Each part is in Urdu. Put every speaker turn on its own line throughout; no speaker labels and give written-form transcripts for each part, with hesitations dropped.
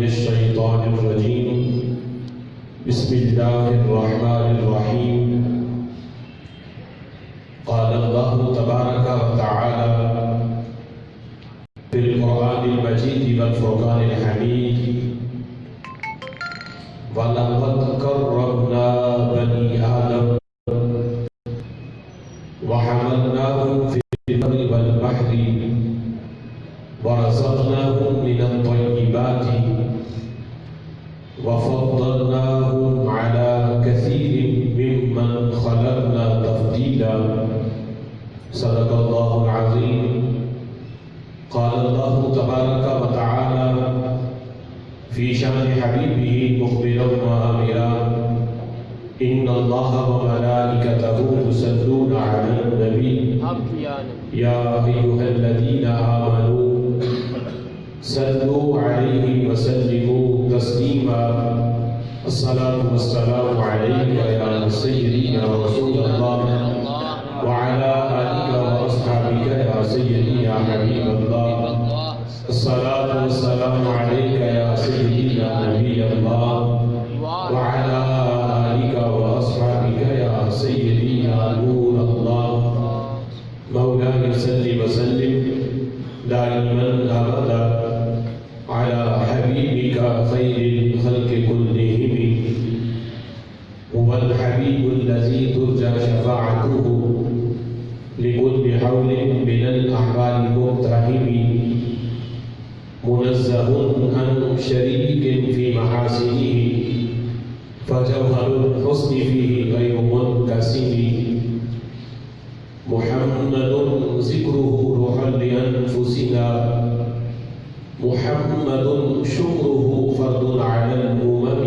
الشيطان الرجيم بسم الله الرحمن الرحيم قال الله تبارك وتعالى في القرآن المجيد والفرقان الحميد ولقد كرمنا بني آدم وحملناهم في البر والبحر ورزقناهم من الطيبات وفضلناهم على كثير ممن خلقنا تفضيلا صدق الله العظيم. قال الله تبارك وتعالى في شأن حبيبه مخبرا وآمرا إن الله وملائكته يصلون على النبي يا أيها الذين آمنوا صلوا عليه وسلموا تسليما. الصلاة والسلام عليك يا سيدي يا رسول الله وعلى آلك وأصحابك يا سيدي يا حبيب الله. الصلاة والسلام عليك يا سيدي يا نبي الله وعلى آلك وأصحابك يا سيدي يا نور الله. مولاي صل وسلم دائما أبدا على حبيبك خير الخلق كلهم هو الحبيب الذي ترجى شفاعته لكل حول من الأحوال مقتحم منزه عن شريك في محاسنه فجوهر الحسن فيه غير منقسم. محمد ذكره روحا لأنفسنا محمد شكره فرض على الأمم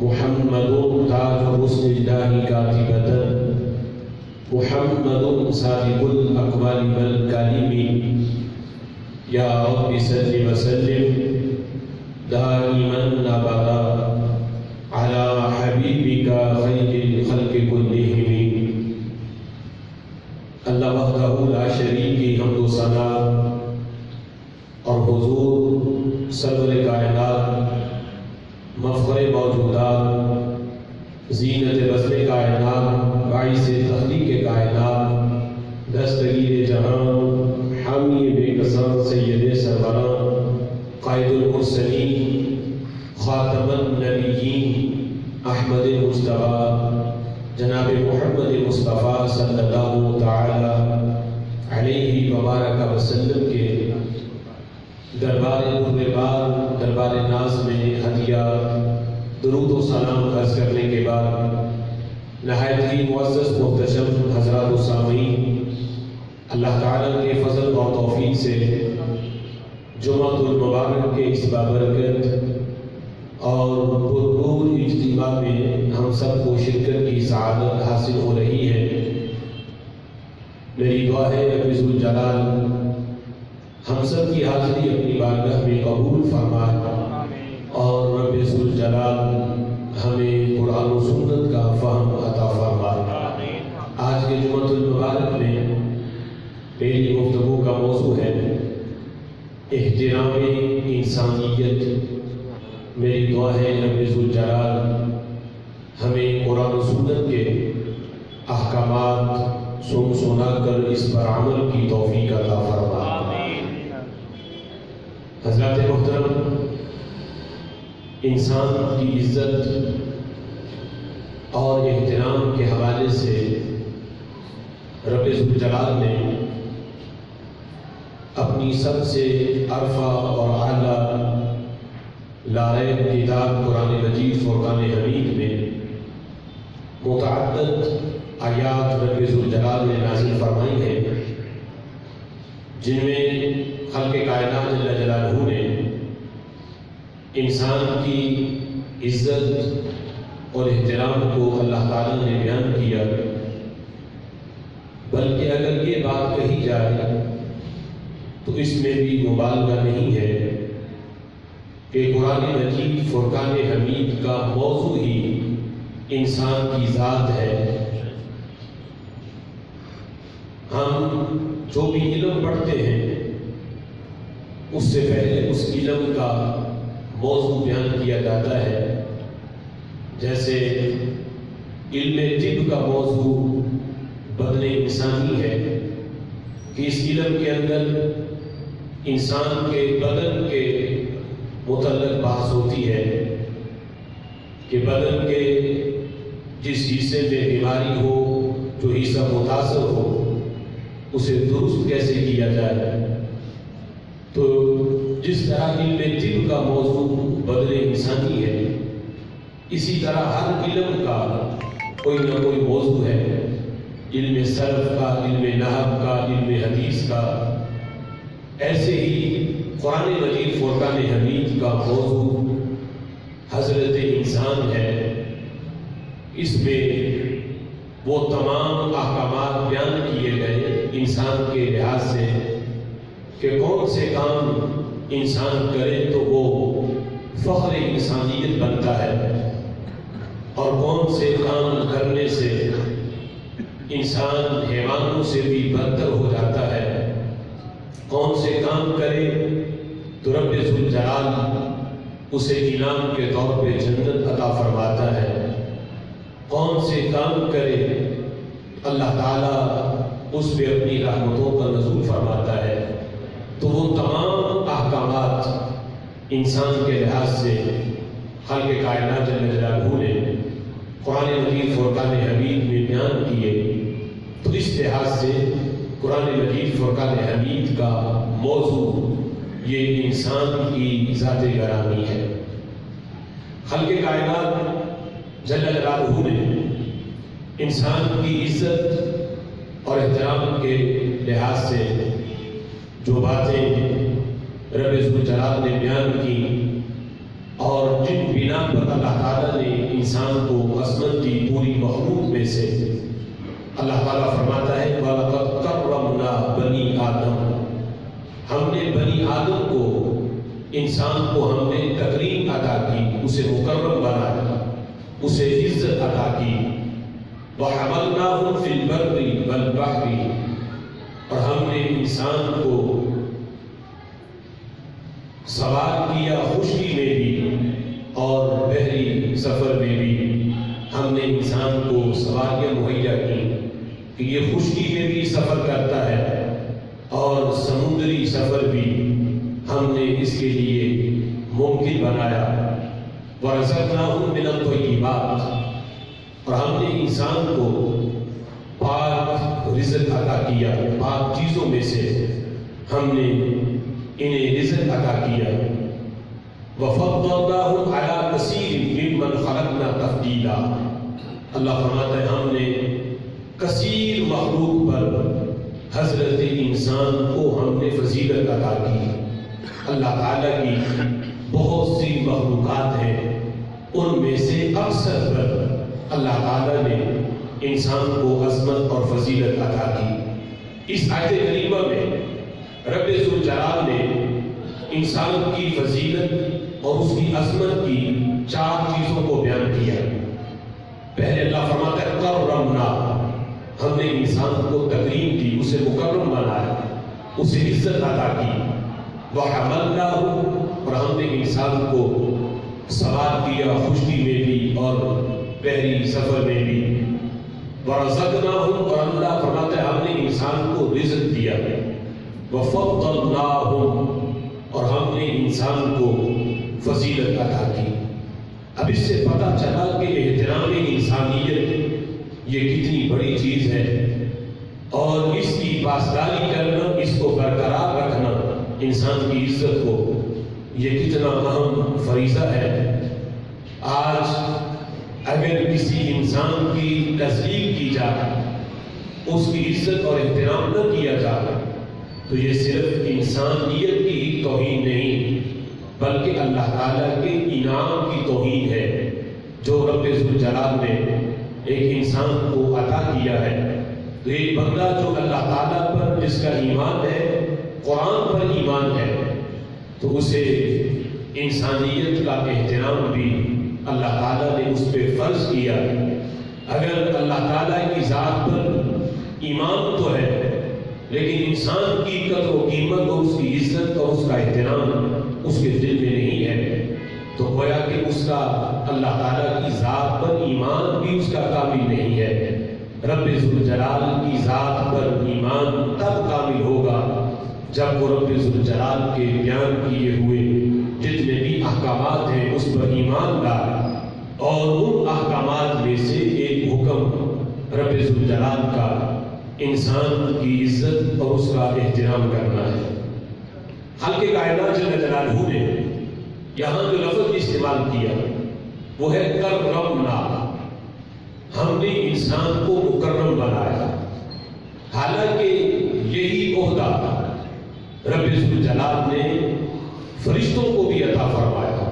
محمد تاج رسل الله كاتبة محمد صادق الأقوال والكلم. يا رب صل وسلم دائما أبدا على حبيبك خير الخلق كلهم. اللہ وحدہ لا شریک کی حمد و ثنا اور حضور سرور کائنات مفخر موجودات زینت بسر کائنات باعث تخلیق کائنات دستگیر جہاں حامی بے کساں سید سروران قائد المرسلین خاتم النبیین احمد مصطفیٰ جناب محمد مصطفیٰ صلی اللہ تعالی علیہ وبارک وسلم کے دربار دربار دربار ناز میں ہدیہ درود و سلام عرض کرنے کے بعد نہایت ہی معزز محتشم حضرات و سامعین، اللہ تعالیٰ کے فضل اور توفیق سے جمعۃ المبارک کے اس بابرکت اور پرنور اجتماع میں ہم سب کو شرکت کی سعادت حاصل ہو رہی ہے. میری دعا ہے رب ذوالجلال ہم سب کی حاضری اپنی بارگاہ میں قبول فرمائے اور رب ذوالجلال ہمیں قرآن و سنت کا فہم عطا فرمائے. آج کے جمعۃ المبارک میں میری گفتگو کا موضوع ہے احترام انسانیت. میری دعا ہے رب ذوالجلال ہمیں قرآن و سنت کے احکامات سنا کر اس پر عمل کی توفیق عطا فرمائے. حضرات محترم، انسان کی عزت اور احترام کے حوالے سے رب ذوالجلال نے اپنی سب سے عرفہ اور اعلیٰ لاریب کتاب قرآن مجید فرقان حمید میں متعدد آیات رب ذوالجلال نے نازل فرمائی ہیں جن میں خلق کائنات جل جلالہ نے انسان کی عزت اور احترام کو اللہ تعالیٰ نے بیان کیا. بلکہ اگر یہ بات کہی جائے تو اس میں بھی مبالغہ نہیں ہے کہ قرآن مجید فرقان حمید کا موضوع ہی انسان کی ذات ہے. ہم جو بھی علم پڑھتے ہیں اس سے پہلے اس علم کا موضوع بیان کیا جاتا ہے، جیسے علم طب کا موضوع بدن انسانی ہے کہ اس علم کے اندر انسان کے بدن کے متعلق بحث ہوتی ہے کہ بدن کے جس حصے میں بیماری ہو، جو حصہ متاثر ہو، اسے درست کیسے کیا جائے۔ تو جس طرح علم طب کا موضوع بدن انسانی ہے، اسی طرح ہر علم کا کوئی نہ کوئی موضوع ہے، علم صرف کا، علم نحو کا، علم حدیث کا۔ ایسے ہی قرآن مجید فرقان حمید کا موضوع حضرت انسان ہے۔ اس میں وہ تمام احکامات بیان کیے گئے انسان کے لحاظ سے کہ کون سے کام انسان کرے تو وہ فخر انسانیت بنتا ہے، اور کون سے کام کرنے سے انسان حیوانوں سے بھی بدتر ہو جاتا ہے، کون سے کام کرے تو رب ذوالجلال اسے انعام کے طور پہ جنت عطا فرماتا ہے، کون سے کام کرے اللہ تعالیٰ اس پہ اپنی رحمتوں کا نزول فرماتا ہے۔ تو وہ تمام احکامات انسان کے لحاظ سے خالق کائنات جل جلالہ نے قرآن مجید فرقان حمید میں بیان کیے۔ تو اس لحاظ سے قرآن مجید فرقان حمید کا موضوع یہ انسان کی ذات گرامی ہے۔ خالق کائنات جل جلالہ نے انسان کی عزت اور احترام کے لحاظ سے جو باتیں رب ذوالجلال نے بیان کی، اور جن بنا پر اللہ تعالیٰ نے انسان کو عظمت دی پوری مخلوق میں سے، اللہ تعالیٰ فرماتا ہے وَلَقَدْ كَرَّمْنَا بَنِي آدم، ہم نے بنی آدم کو، انسان کو ہم نے تکریم عطا کی، اسے مکرم بنایا، اسے عزت عطا کی۔ وَحَمَلْنَاهُمْ فِي الْبَرِّ وَالْبَحْرِ، اور ہم نے انسان کو سوار کیا خشکی میں بھی اور بحری سفر میں بھی، ہم نے انسان کو سواریاں مہیا کی کہ یہ خشکی میں بھی سفر کرتا ہے اور سمندری سفر بھی ہم نے اس کے لیے ممکن بنایا۔ وَرَزَقْنَاهُم مِّنَ الطَّيِّبَاتِ، اور ہم نے انسان کو پاک رزق عطا کیا، پاک چیزوں میں سے ہم نے انہیں رزق عطا کیا۔ وَفَضَّلْنَاهُمْ عَلَىٰ كَثِيرٍ مِّمَّنْ خَلَقْنَا تَفْضِيلًا، اللہ فرماتا ہے ہم نے کثیر مخلوق پر حضرت انسان کو ہم نے فضیلت عطا کی۔ اللہ تعالیٰ کی بہت سی مخلوقات ہیں، ان میں سے اکثر پر اللہ تعالیٰ نے انسان کو عظمت اور فضیلت عطا کی۔ اس آیت کریمہ میں رب ذوالجلال نے انسان کی فضیلت اور اس کی عظمت کی 4 چیزوں کو بیان کیا۔ پہلے اللہ فرماتا ہے کرمنا، ہم نے انسان کو تکریم دی، اسے مکرم بنایا، اسے عزت عطا کی۔ وَحَمَلْنَاهُ، اور ہم نے انسان کو سوار کیا خشکی میں بھی اور بحری سفر میں بھی۔ وَرَزَقْنَاهُمْ، اور اللہ فرماتا ہے ہم نے انسان کو رزق دیا۔ وَفَضَّلْنَاهُمْ، اور ہم نے انسان کو فضیلت عطا کی۔ اب اس سے پتہ چلا کہ احترام انسانیت یہ کتنی بڑی چیز ہے، اور اس کی پاسداری کرنا، اس کو برقرار رکھنا، انسان کی عزت کو، یہ کتنا اہم فریضہ ہے۔ آج اگر کسی انسان کی تذلیل کی جائے، اس کی عزت اور احترام نہ کیا جائے، تو یہ صرف انسانیت کی ہی توہین نہیں بلکہ اللہ تعالیٰ کے انعام کی توہین ہے جو رب ذوالجلال نے ایک انسان کو عطا کیا ہے۔ تو ایک بندہ جو اللہ تعالیٰ پر جس کا ایمان ہے، قرآن پر ایمان ہے، تو اسے انسانیت کا احترام بھی اللہ تعالیٰ نے اس پہ فرض کیا۔ اگر اللہ تعالیٰ کی ذات پر ایمان تو ہے، لیکن انسان کی قدر و قیمت اور اس کی عزت اور اس کا احترام اس کے دل میں نہیں ہے، تو گویا کہ اس کا اللہ تعالیٰ کی ذات پر ایمان بھی اس کا کامل نہیں ہے۔ رب ذوالجلال کی ذات پر ایمان تب کامل ہوگا جب وہ رب ذوالجلال کے بیان کیے ہوئے جتنے بھی احکامات ہیں اس پر ایمان لائے، اور ان احکامات میں سے ایک حکم رب ذوالجلال کا انسان کی عزت اور اس کا احترام کرنا ہے۔ خالق کائنات جل جلالہ نے یہاں جو لفظ استعمال کیا وہ ہے کرمنا، ہم نے انسان کو مکرم بنایا، حالانکہ یہی عہدہ رب ذوالجلال نے فرشتوں کو بھی عطا فرمایا۔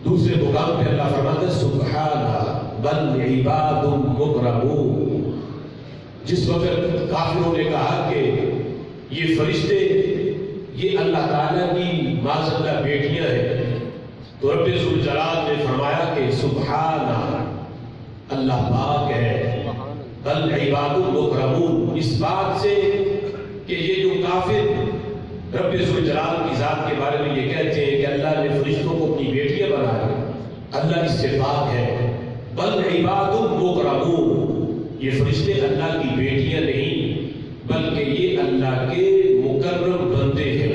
دوسرے مقام پہ اللہ فرماتا ہے سبحانہ بل عباد مکرمون۔ جس وقت کافروں نے کہا کہ یہ فرشتے یہ اللہ تعالیٰ کی معاذ اللہ بیٹیاں ہیں، تو رب ذوالجلال نے فرمایا کہ سبحانہ اللہ پاک ہے، بل عباد مکرمون، اس بات سے کہ یہ جو کافر رب ذوالجلال کی ذات کے بارے میں یہ کہتے ہیں کہ اللہ نے فرشتوں کو اپنی بیٹیاں بنایا، اللہ اس سے پاک ہے۔ بل عباد مکرمون، یہ فرشتے اللہ کی بیٹیاں نہیں بلکہ یہ اللہ کے مکرم بندے ہیں۔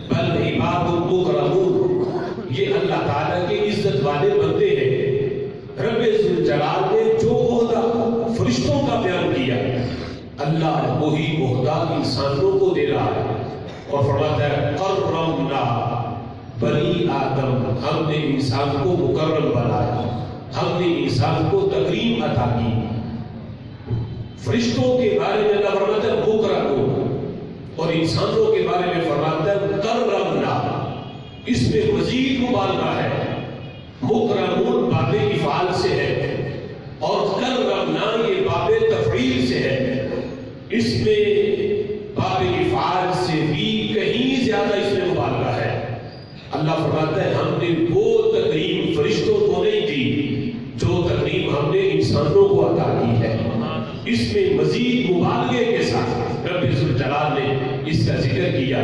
بل عباد مکرمون، یہ اللہ تعالیٰ کے عزت والے بندے ہیں۔ رب ذوالجلال نے جو عہدہ فرشتوں کا بیان کیا اللہ وہی عہدہ انسانوں کو دے رہا ہے، اور فرماتا ہے کرمنا بنی آدم، ہم نے انسان کو مکرم بنایا، ہم نے انسان کو تکریم عطا کی۔ فرشتوں کے بارے میں اللہ فرماتا ہے مکرمون، اور انسانوں کے بارے میں فرماتا ہے کرمنا، اس میں مزید مبالغہ ہے۔ مکرمون باب افعال سے ہے اور کرمنا یہ باب تفعیل سے ہے، اس میں باب افعال سے بھی کہیں زیادہ اس میں مبالغہ ہے۔ اللہ فرماتا ہے ہم نے وہ تکریم فرشتوں کو نہیں دی جو تکریم ہم نے انسانوں کو عطا کی ہے۔ اس میں مزید مبالغے کے ساتھ رب ذوالجلال نے اس کا ذکر کیا،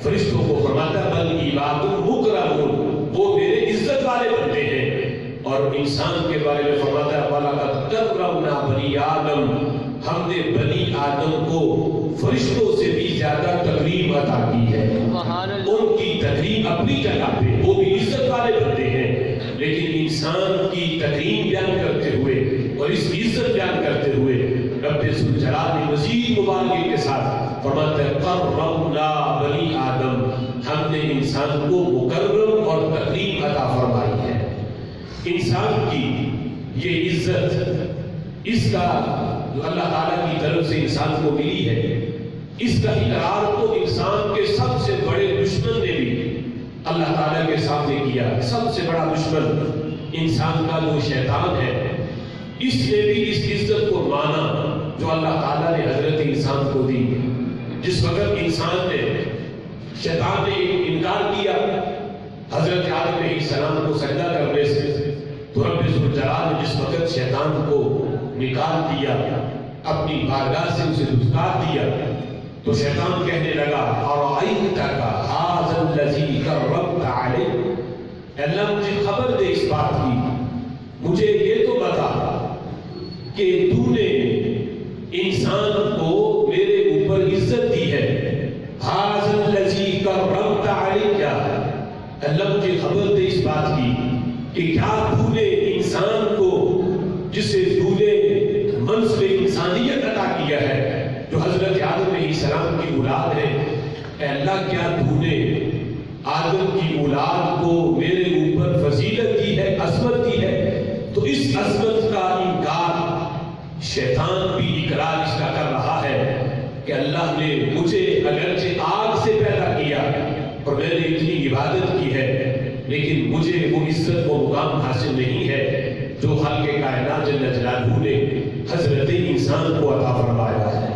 فرشتوں کو فرماتا ہے بل عباد مکرمون، وہ میرے عزت والے بندے ہیں، اور انسان کے بارے میں فرماتا ہے وَلَقَدْ كَرَّمْنَا بَنِي آدم، ہم نے بنی آدم کو فرشتوں سے بھی زیادہ تکریم عطا کی ہے۔ ان کی تکریم اپنی جگہ پہ، وہ بھی عزت والے بندے ہیں، لیکن انسان کی تکریم بیان کرتے ہوئے اور اس کی عزت بیان کرتے ہوئے رب ذوالجلال نے مزید مبالغے کے ساتھ فرماتا ہے کرمنا بنی آدم، ہم نے انسان کو مکرم اور تکریم عطا فرمائی ہے۔ انسان کی یہ عزت، اس کا جو اللہ تعالیٰ کی طرف سے انسان کو ملی ہے، اس کا اقرار تو انسان کے سب سے بڑے دشمن نے بھی اللہ تعالیٰ کے سامنے کیا۔ سب سے بڑا دشمن انسان کا جو شیطان ہے، اس نے بھی اس عزت کو مانا جو اللہ تعالیٰ نے حضرت انسان کو دی۔ جس وقت انسان نے، شیطان نے انکار کیا حضرت آدم علیہ السلام کو سجدہ کرنے سے، تو رب ذوالجلال نے جس وقت شیطان کو نکال دیا، اپنی بارگاہ سے اسے دھتکار دیا، تو شیطان کہنے لگا ارأیتک ھذا الذی کرمت علیہ، اللہ مجھے خبر دے اس بات کی، مجھے یہ تو بتا کہ تو نے انسان کو میرے اوپر عزت دی ہے، ھذا الذی کرمت علیہ، کیا اللہ مجھے خبر دے اس بات کی کہ کیا تو نے انسان کو جسے تو نے منصب انسانیت عطا کیا ہے، جو حضرت آدم علیہ السلام کی اولاد ہے، اے اللہ کیا تو نے آدم کی اولاد کو میرے اوپر فضیلت دی ہے، عظمت دی ہے؟ تو اس عظمت کا انکار شیطان بھی اقرار اس کا کر رہا ہے کہ اللہ نے مجھے اگرچہ آگ سے پیدا کیا اور میں نے اتنی عبادت کی ہے، لیکن مجھے وہ عزت و مقام حاصل نہیں ہے جو خالق کائنات جل جلالہ نے حضرت انسان کو عطا فرمایا ہے۔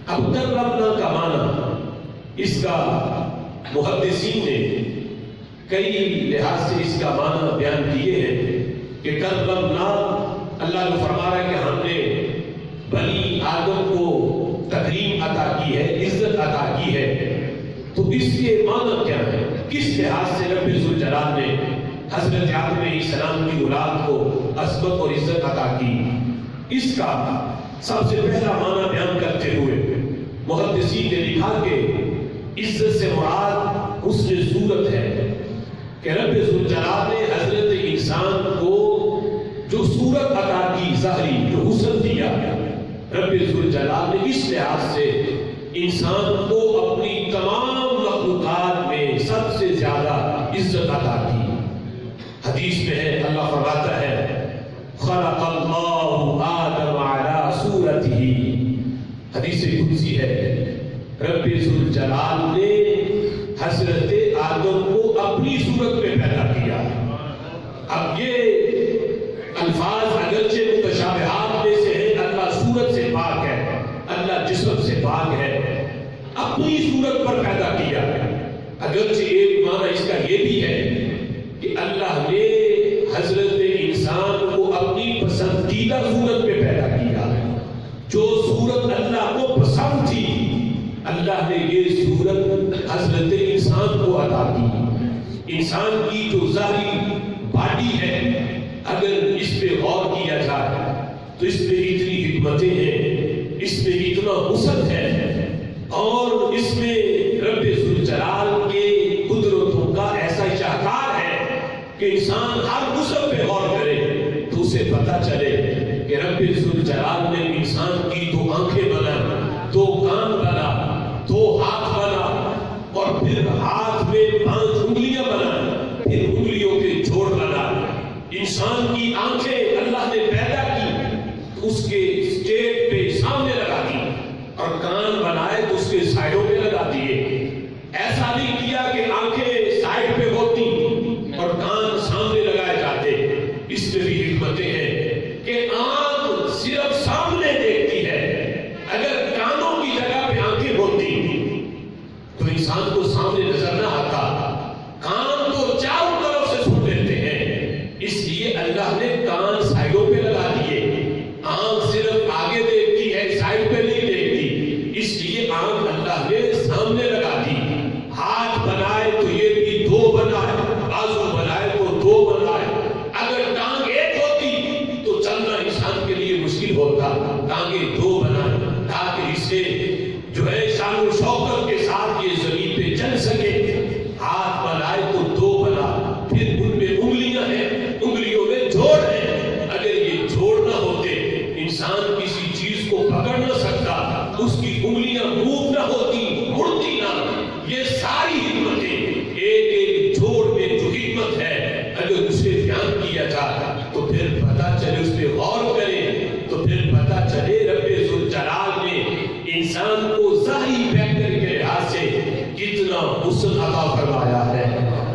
اب کرمنا کا معنی، اس کا محدثین نے کئی لحاظ سے اس کا معنی بیان کیے ہیں کہ کرمنا، اللہ کو فرما رہا ہے کہ ہم نے بنی آدم کو تکریم عطا کی ہے، عزت عطا کی ہے، تو اس کے معنی کیا ہے؟ کس لحاظ سے رب ذوالجلال نے حضرت آدم علیہ السلام کی اولاد کو عظمت اور عزت عطا کی. اس کا سب سے پہلا معنی بیان کرتے ہوئے محدثین نے لکھا کہ عزت سے مراد حسن صورت ہے کہ رب ذوالجلال نے حضرت انسان کو جو صورت عطا کی ظاہری جو حسن دیا رب ذوالجلال نے اس لحاظ سے انسان کو اپنی تمام مخلوقات میں سب سے زیادہ عزت عطا کی. حدیث میں ہے اللہ فرماتا ہے خلق اللہ آدم علی صورتہ. حدیث قدسی ہے رب ذوالجلال نے حضرت آدم کو اپنی صورت میں پیدا کیا. اب یہ الفاظ اگرچہ متشابہات میں سے ہیں، اللہ صورت سے پاک ہے، اللہ جسم سے پاک ہے، اپنی صورت پر پیدا کیا. اگرچہ ایک معنی اس کا یہ بھی ہے کہ اللہ نے حضرت انسان کو اپنی پسندیدہ صورت میں پیدا کیا. جو صورت اللہ کو پسند تھی اللہ نے یہ صورت حضرت انسان کو عطا کی. انسان کی جو ظاہری باڈی ہے اگر اس پہ غور کیا جائے تو اس میں اتنی حکمتیں ہیں، اس میں اتنا حسن ہے، اور اس میں رب ذوالجلال کے قدرتوں کا ایسا شاہکار ہے کہ انسان ہر حسن پہ غور کرے تو اسے پتہ چلے کہ رب ذوالجلال نے انسان کی دو آنکھیں بنا، دو کان بنا، دو ہاتھ بنا، اور پھر ہاتھ میں 5 انگلیاں بنا، پھر انگلیوں کے جوڑ بنا. انسان کی آنکھیں اللہ نے پیدا کی اس کے اسٹیٹ پہ سامنے لگا دی، اور کان بنائے تو اس کے سائڈوں پہ لگا دیے. ایسا نہیں کیا کہ آنکھیں سائڈ پہ ہوتی اور کان سامنے لگائے جاتے. اس میں بھی حکمتیں ہیں کہ آنکھ صرف سامنے دیکھتی ہے. اگر کانوں کی جگہ پہ آنکھیں ہوتی تو انسان کو سامنے نظر نہ آتا. کان تو چاروں طرف سے سن لیتے ہیں، اس لیے اللہ نے کان سائڈوں پہ لگا دیے. آنکھ صرف آگے دیکھتی ہے، سائڈ پہ نہیں دیکھتی، اس لیے آنکھ اللہ نے سامنے لگا دی. ہاتھ بنائے تو یہ بھی 2 بنائے، بازو بنائے تو 2 بنائے. اگر ٹانگ ایک ہوتی تو چلنا انسان کے لیے مشکل ہوتا. ٹانگیں 2 بنائے تاکہ اسے جو ہے شان و شوکت کے ساتھ یہ زمین پہ چل سکے. ہاتھ بنائے تو 2 بنا، پھر ان میں انگلیاں ہیں، انگلیوں میں جوڑ ہیں. اگر یہ جوڑ نہ ہوتے انسان کسی چیز کو پکڑ نہ سکتا، اس کی انگلیاں موو نہ ہوتی، مڑتی نہ. یہ ساری حکمتیں ایک ایک جوڑ میں جو حکمت ہے اگر اسے بیان کیا جائے تو پھر پتہ چلے، اس پہ غور کرے تو پھر پتہ چلے رب ذوالجلال نے انسان کو ظاہری فیکٹر کے لحاظ سے کتنا حسن عطا فرمایا ہے.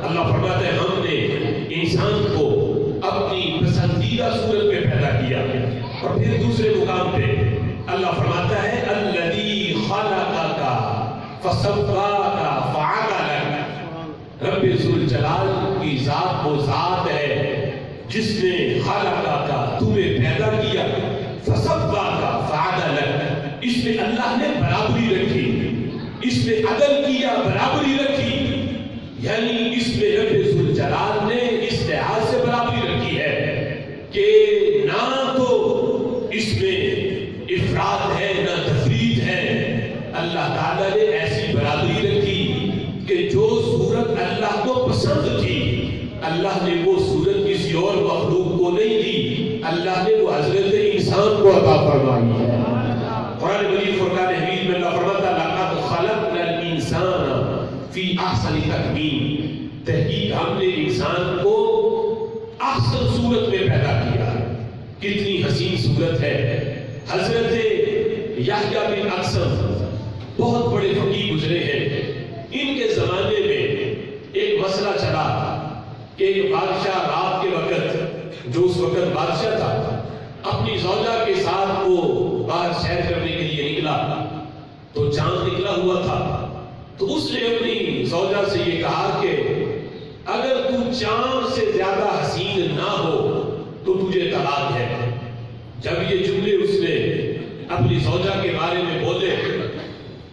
اللہ فرماتا ہے ہم نے انسان کو اپنی پسندیدہ صورت میں پیدا کیا. اور پھر دوسرے مقام پہ اللہ فرماتا ہے الذی خلقک فسواک فعدلک. رب ذوالجلال کی ذات وہ ذات ہے جس نے خلقک تمہیں پیدا کیا، فسواک فعدلک. اس میں اللہ نے برابری رکھی، اس میں عدل کیا، برابری رکھی. یعنی اس میں رب ذوالجلال نے اس لحاظ سے برابری رکھی ہے کہ نہ تو اس میں افراد ہے نہ تفرید ہے. اللہ تعالیٰ نے ایسی برابری رکھی کہ جو صورت اللہ کو پسند تھی اللہ نے وہ صورت کسی اور مخلوق کو نہیں دی، اللہ نے وہ حضرت انسان کو عطا فرمائی ہے. قرآن مجید فرقان حمید میں اللہ فرماتا لقد خلقنا الانسان فی احسن تقویم. تحقیق ہم نے انسان کو احسن صورت میں پیدا کیا. کتنی حسین صورت ہے. حضرت یحییٰ بن اقسم بہت بڑے فقیہ گزرے ہیں. ان کے زمانے میں ایک مسئلہ چلا کہ بادشاہ رات کے وقت، جو اس وقت بادشاہ تھا، اپنی زوجہ کے ساتھ وہ باہر سیر کرنے کے لیے نکلا تو چاند نکلا ہوا تھا. تو اس نے اپنی زوجہ سے یہ کہا کہ اگر تو چاند سے زیادہ حسین نہ ہو تو تجھے طلاق ہے. جب یہ جملے اس نے اپنی زوجہ کے بارے میں بولے،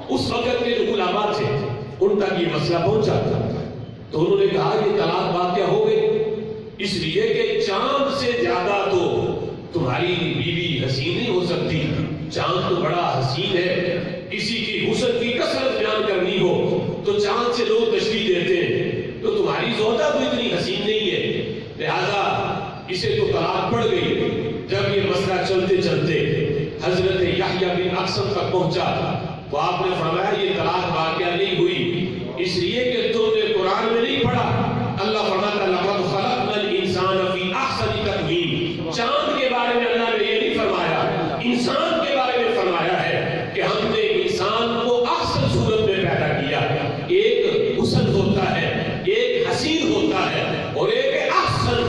اس وقت کے جو علماء تھے ان تک یہ مسئلہ پہنچا تھا. تو انہوں نے کہا کہ طلاق واقع ہو گئی. اس لیے کہ چاند سے زیادہ تو تمہاری بیوی حسین نہیں ہو سکتی. چاند تو بڑا حسین ہے. کسی کی حسن کی کثرت بیان کرنی ہو تو چاند سے لوگ تشبیہ دیتے ہیں. تو تمہاری زوجہ تو اتنی حسین نہیں ہے، لہذا اسے تو طلاق پڑ گئی. جب یہ مسئلہ چلتے چلتے حضرت یحییٰ بن اقسم تک پہنچا تو آپ نے فرمایا یہ طلاق واقعہ نہیں ہوئی اس لیے کہ تم نے قرآن میں نہیں پڑھا. اللہ فرماتا ہے لقد خلقنا الانسان فی احسن تقویم. چاند کے بارے میں اللہ نے یہ نہیں فرمایا، انسان کے بارے میں فرمایا ہے کہ ہم نے انسان کو احسن صورت میں پیدا کیا. ایک حسن ہوتا ہے، ایک حسین ہوتا ہے، اور ایک احسن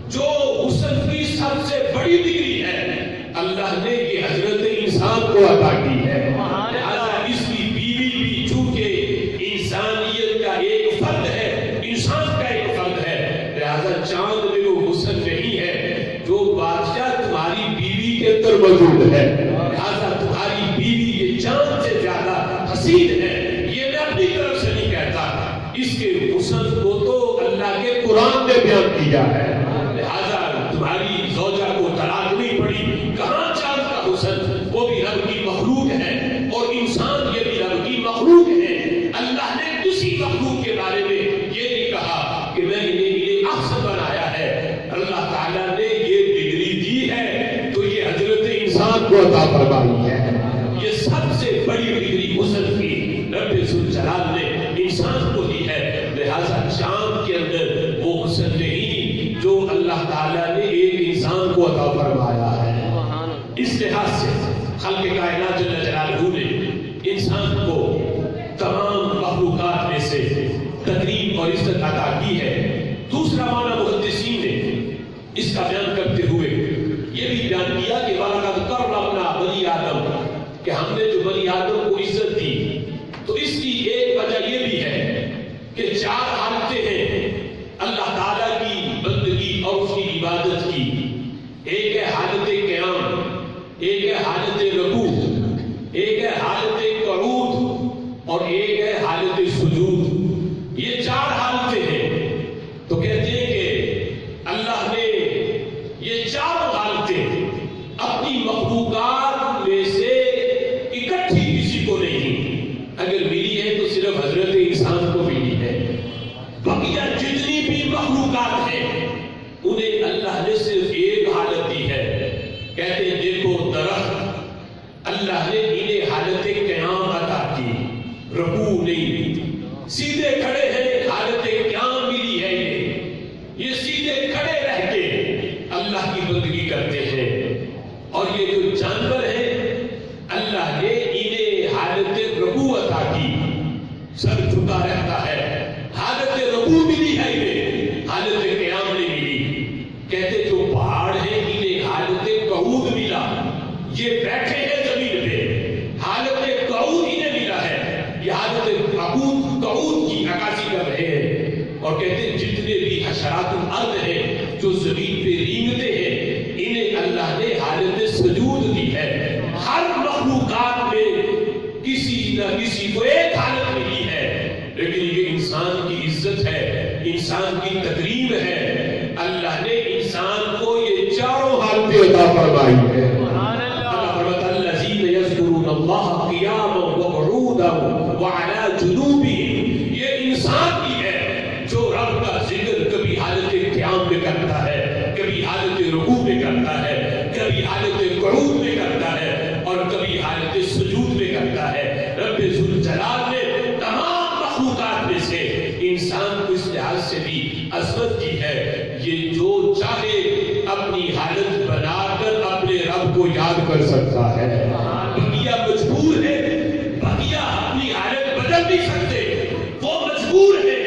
جو حسن کی سب سے بڑی ڈگری ہے اللہ نے یہ حضرت انسان کو عطا کی ہے. لہذا اس کی بیوی بھی چونکہ انسانیت کا ایک فرد ہے، انسان کا ایک فرد ہے، لہذا چاند میں وہ حسن نہیں ہے جو بادشاہ تمہاری بیوی کے اندر موجود ہے. لہذا تمہاری بیوی یہ چاند سے زیادہ حسین ہے. یہ میں اپنی طرف سے نہیں کہتا، اس کے حسن کو تو اللہ کے قرآن نے بیان کیا ہے. لہذا تمہاری زوجہ کو طلاق نہیں پڑی. کہاں چاند کا حسن؟ وہ بھی رب کی مخلوق ہے اور انسان یہ بھی رب کی مخلوق ہے. اللہ نے کسی مخلوق کے بارے میں یہ نہیں کہا کہ میں انہیں احسن بنایا ہے. اللہ تعالیٰ نے یہ ڈگری دی ہے تو یہ حضرت انسان کو عطا فرمائی ہے. یہ سب سے بڑی ڈگری حسن کی رب ذوالجلال نے انسان کو دی ہے. لہذا چاند کے اندر وہ حسن نہیں جو اللہ تعالیٰ نے ایک انسان کو عطا فرمایا ہے. اس لحاظ سے خلق کائنات جل جلالہ نے انسان کو تمام مخلوقات میں سے تکریم اور عزت عطا کی ہے. دوسرا معنی محدثین نے اس کا بیان کرتے ہوئے یہ بھی بیان کیا کہ وَلَقَدْ كَرَّمْنَا بَنِي آدم، کہ ہم نے جو بنی آدم کو عزت دی تو اس کی ایک وجہ یہ بھی ہے کہ 4 حالتیں ہیں اللہ تعالیٰ کی بندگی اور اس کی عبادت کی. ایک ہے حالت قیام، ایک ہے حالت رکوع، ایک ہے حالت قعود اور ایک ہے حالت سجود. یہ 4 حالتیں ہیں. تو کہتے ہیں کہ اللہ نے یہ 4 حالتیں اپنی مخلوقات میں سے اکٹھی کسی کو نہیں، اگر ملی ہے تو صرف حضرت انسان کو ملی ہے. بقیہ جتنی بھی مخلوقات ہیں انہیں اللہ نے صرف ایک حالت دی ہے. کہتے ہیں دیکھو درخت، اللہ نے انہیں حالت قیام عطا کی، رکوع نہیں. سیدھے کھڑے ہیں، حالت قیام ملی ہے. یہ سیدھے کھڑے رہ کے اللہ کی بندگی کرتے ہیں. اور یہ جو جانور ہیں اللہ نے انہیں حالت رکوع عطا کی، سر جھکا رہتا ہے. حالت رکوع ملی ہے انہیں، حالت قیام نہیں ملی. کہتے جو پہاڑ ہیں انہیں حالت قعود ملا، یہ بیٹھے ہیں زمین پہ، حالت قعود انہیں ملا ہے. یہ حالت قعود کی عکاسی کر رہے ہیں. اور کہتے ہیں جتنے بھی حشرات الارض ہیں جو زمین پہ رینگتے ہیں انہیں اللہ نے حالت سجود دی ہے. ہر مخلوقات میں کسی نہ کسی کو ایک حالت ملی ہے، لیکن یہ انسان کی عزت ہے، انسان کی تکریم ہے. اللہ نے انسان کو یہ 4 حالتیں عطا فرمائی ہے. اللہ فرماتا ہے الذین یذکرون اللہ قیاما وقعودا وعلی جنوبہم. یہ انسان کی ہے جو رب کا ذکر کبھی حالت قیام میں کرتا ہے، کبھی حالت رکوع میں کرتا ہے، کبھی حالت قعود میں کرتا ہے اور کبھی حالت سجود میں کرتا ہے. رب ذوالجلال نے تمام مخلوقات میں سے انسان کو اس لحاظ سے بھی عظمت کی ہے. یہ جو چاہے اپنی حالت بنا کر اپنے رب کو یاد کر سکتا ہے. بقیہ مجبور ہے، بقیہ اپنی حالت بدل نہیں سکتے، وہ مجبور ہے.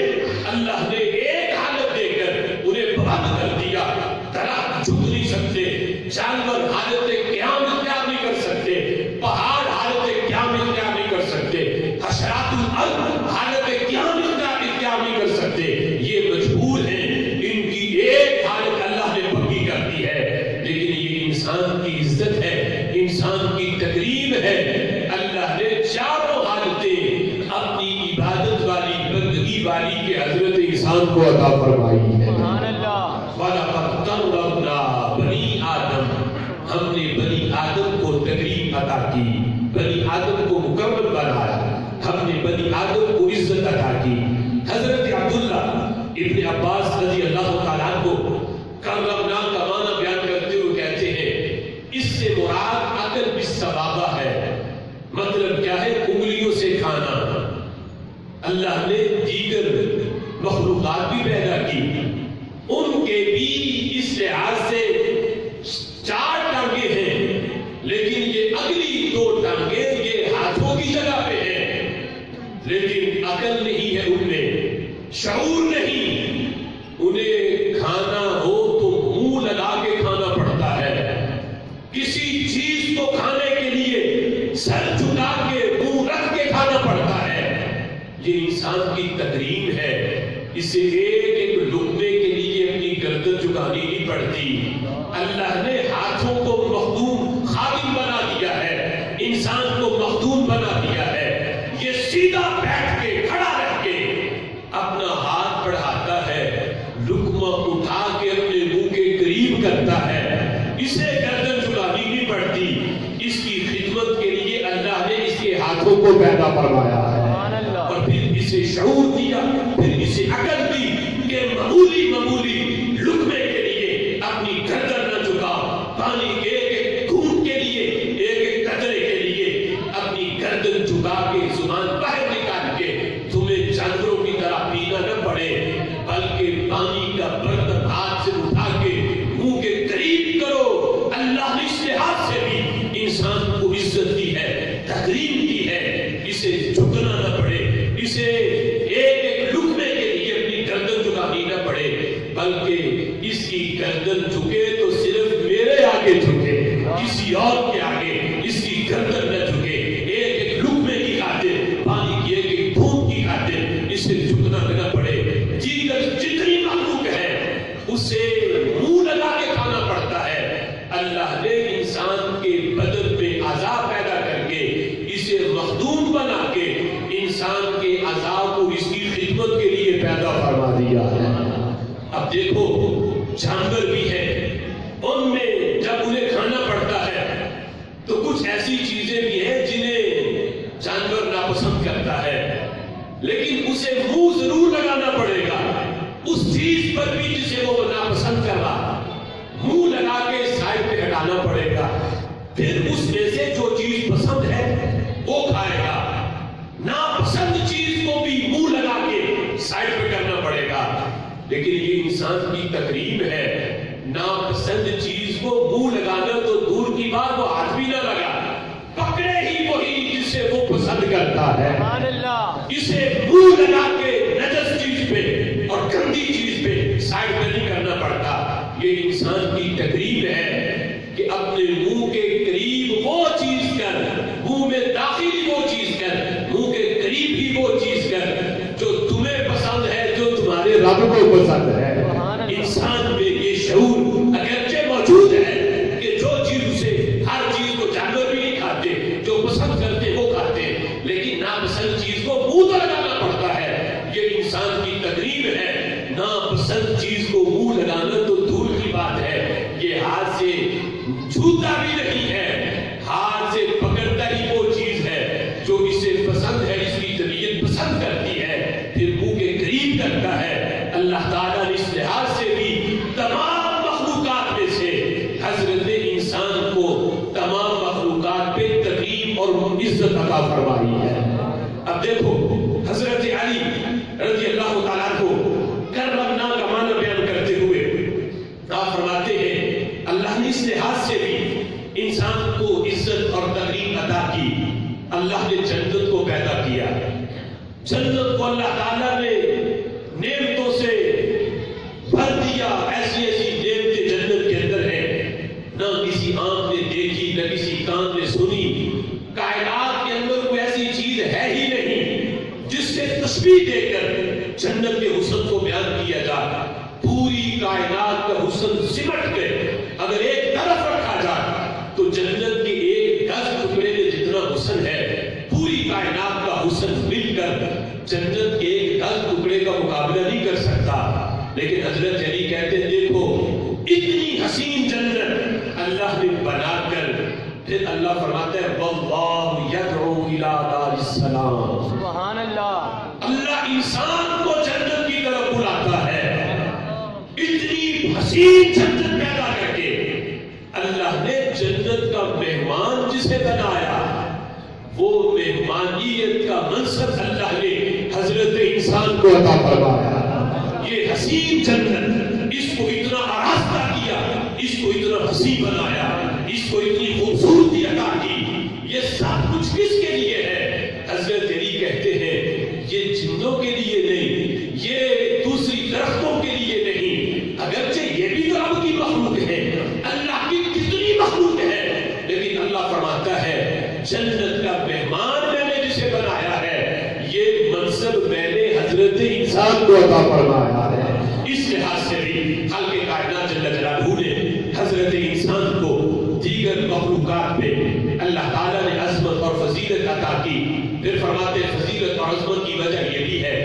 اللہ نے ایک حالت دے کر انہیں بند کر دیا. درخت جھک نہیں سکتے، جانور حالت قیام اختیار نہیں کر سکتے، پہاڑ حالت قیام اختیار نہیں کر سکتے، حشرات الارض حالت قیام اختیار نہیں کر سکتے. یہ مجبور ہیں، ان کی ایک حالت اللہ نے پکی کر دی ہے. لیکن یہ انسان کی عزت ہے، انسان کی تکریم ہے. اللہ نے 4 حالتیں اپنی عبادت والی بندگی والی کے حضرت انسان کو عطا فرمائی ہے. ابن عباس رضی اللہ تعالیٰ کو کرمنا کا معنی بیان کرتے ہوئے کہتے ہیں اس سے مراد عقل بالسبابہ ہے. مطلب کیا ہے؟ انگلیوں سے کھانا. اللہ نے دیگر مخلوقات بھی پیدا کی، ان کے بھی اس لحاظ سے 4 ٹانگیں ہیں، لیکن یہ اگلی 2 ٹانگیں یہ ہاتھوں کی جگہ پہ ہیں. لیکن عقل نہیں ہے ان میں، شعور نہیں. انہیں کھانا ہو تو منہ لگا کے کھانا پڑتا ہے. کسی چیز کو کھانے کے لیے سر جھکا کے منہ رکھ کے کھانا پڑتا ہے. یہ انسان کی تکریم ہے. اسے ایک لقمے کے لیے اپنی گردن جھکانی نہیں پڑتی. اللہ نے ہاتھوں کو مخدوم خادم بنا دیا ہے، انسان کو مخدوم بنا دیا ہے. یہ سیدھا بیٹھ کے کھڑا رہ کے اپنا ہاتھ بڑھاتا ہے، لقمہ اٹھا کے اپنے منہ کے قریب کرتا ہے. اسے گردن جھکانی نہیں پڑتی. اس کی خدمت کے لیے اللہ نے اس کے ہاتھوں کو پیدا فرمایا ہے، اور پھر اسے شعور دیا، پھر اسے عقل دی کہ معمولی لقمے کے لیے اپنی گردن نہ جھکا. پانی کے ایک گھونٹ کے لیے، ایک قطرے کے لیے اپنی گردن جھکا کے زبان باہر نکال کے تمہیں جانوروں کی طرح پینا نہ پڑے، بلکہ پانی کا برتن ہاتھ سے اٹھا کے منہ کے قریب کرو. اللہ نے اس لحاظ سے بھی انسان کو عزت دی ہے، تکریم دی ہے. اسے جھکنا نہ پڑے، اسے ایک لقمے کے لیے اپنی گردن جھکانی نہ پڑے، بلکہ اس کی گردن جھکے تو صرف میرے آگے جھکے، کسی اور کے آگے اس کی گردن نہ جھکے. ایک لقمے کی خاطر، پانی کی ایک گھونٹ کی خاطر اسے جھکنا نہ پڑے. دیگر جتنی مخلوق ہے اسے منہ لگا کے کھانا پڑتا ہے. اللہ نے انسان کے بدن میں اعضاء پیدا کر کے اسے مخدوم بنا کے انسان کے اعضاء کو اس کی خدمت کے لیے پیدا فرما دیا ہے. اب دیکھو جانور بھی ہیں، ان میں جب انہیں کھانا پڑتا ہے تو کچھ ایسی چیزیں بھی ہیں جنہیں جانور ناپسند کرتا ہے، لیکن اسے منہ ضرور لگانا پڑے گا اس چیز پر بھی جسے وہ ناپسند کر رہا. منہ لگا کے سائڈ پہ ہٹانا پڑے گا. پھر اس میں سے جو چیز پسند ہے وہ کھائے گا. ناپسند چیز کو بھی منہ لگا کے سائڈ پہ کرنا پڑے گا. لیکن یہ انسان کی تقریب ہے. ناپسند چیز کو منہ لگانا تو دور کی بات، وہ ہاتھ بھی نہ لگا، پکڑے ہی وہی جسے وہ پسند کرتا ہے. اسے منہ لگا کے نجس چیز پہ اور گندی چیز پہ سائڈ پہ نہیں کرنا پڑتا. یہ انسان کی تقریب ہے کہ اپنے منہ کے قریب وہ چیز کر، منہ میں داخل وہ چیز کر، منہ کے قریب ہی وہ چیز کر جو تمہیں پسند ہے، جو تمہارے رب کو پسند ہے. انسان میں یہ شعور اگرچہ موجود ہے کہ جو چیز اسے، ہر چیز کو جانور بھی نہیں کھاتے، جو پسند کرتے وہ کھاتے، لیکن ناپسند چیز کو منہ تو لگانا پڑتا ہے. یہ انسان کی تقریب ہے. ناپسند چیز کو منہ لگانا تو دور کی بات ہے، یہ ہاتھ سے چھوتا بھی نہیں ہے، ہاتھ سے پکڑتا ہی وہ چیز ہے جو اسے پسند ہے، اس کی طبیعت پسند کرتی ہے، پھر منہ کے قریب کرتا ہے. اللہ تعالیٰ نے اس لحاظ سے بھی تمام مخلوقات میں سے حضرت انسان کو تمام مخلوقات پہ تکریم اور عزت عطا فرمائی ہے. اب دیکھو حضرت علی رضی اللہ تعالیٰ کو کرمنا کا معنی بیان کرتے ہوئے آپ فرماتے ہیں اللہ نے اس لحاظ سے بھی انسان کو عزت اور تکریم عطا کی. اللہ نے جنت کو پیدا کیا. جنت کو اللہ تعالیٰ نے نعمتوں سے بھر دیا. ایسی ایسی نعمتیں جنت کے اندر ہیں، نہ کسی آنکھ نے دیکھی، نہ کسی کان نے سنی. کائنات کے اندر کوئی ایسی چیز ہے ہی نہیں جس سے تشبیہ دے کر جنت کے حسن کو بیان کیا جائے. پوری کائنات کا حسن سمٹ کے اگر ایک طرف رکھا جائے تو جنت کے ایک گز ٹکڑے میں جتنا حسن ہے، پوری کائنات کا حسن مل کر جنت کے ایک گز ٹکڑے کا مقابلہ نہیں کر سکتا. لیکن حضرت علی کہتے ہیں دیکھو اتنی حسین جنت اللہ نے بنا کر پھر اللہ فرماتا ہے واللہ یدعو الی دار السلام. سبحان اللہ. اللہ انسان کو جنت کی طرف بلاتا ہے. حسین جنت پیدا کر کے اللہ نے جنت کا مہمان جسے بنایا، وہ مہمانیت کا منصب اللہ نے حضرت انسان کو عطا فرمایا۔ یہ حسین جنت، اس کو اتنا آراستہ کیا، اس کو اتنا حسین بنایا، اس کو اتنی خوبصورتی عطا کی، یہ سب کچھ کس کے لیے ہے؟ حضرت علی کہتے ہیں یہ جنوں کے لیے نہیں، یہ دوسری درختوں کے لیے نہیں، اگرچہ یہ بھی تو رب کی مخلوق ہے، اللہ کی کتنی مخلوق ہے، لیکن اللہ فرماتا ہے جنت کا مہمان میں نے جسے بنایا ہے، یہ منصب میں نے حضرت انسان کو عطا فرمایا ہے۔ اس لحاظ سے بھی خالق کائنات جل جلالہ نے حضرت انسان کو دیگر مخلوقات پہ اللہ تعالیٰ نے عظمت اور فضیلت عطا کی۔ پھر فرماتے فضیلت اور عظمت کی وجہ یہ بھی ہے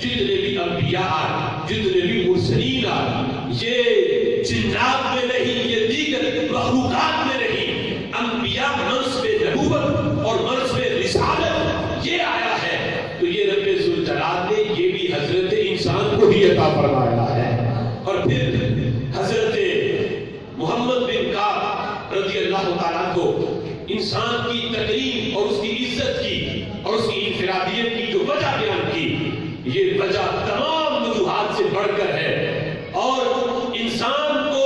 جتنے بھی انبیاء آئے، جتنے بھی مرسلین آئے، یہ جنات میں نہیں، یہ دیگر مخلوقات میں نہیں، انبیاء منصب نبوت اور منصب رسالت یہ آیا ہے، تو یہ رب ذوالجلال نے یہ بھی حضرت انسان کو ہی عطا فرمایا ہے۔ اور پھر حضرت محمد بن کعب رضی اللہ تعالیٰ کو انسان کی تکریم اور اس کی عزت کی اور اس کی انفرادیت کی جو وجہ بیان کی، یہ وجہ تمام وجوہات سے بڑھ کر ہے، اور انسان کو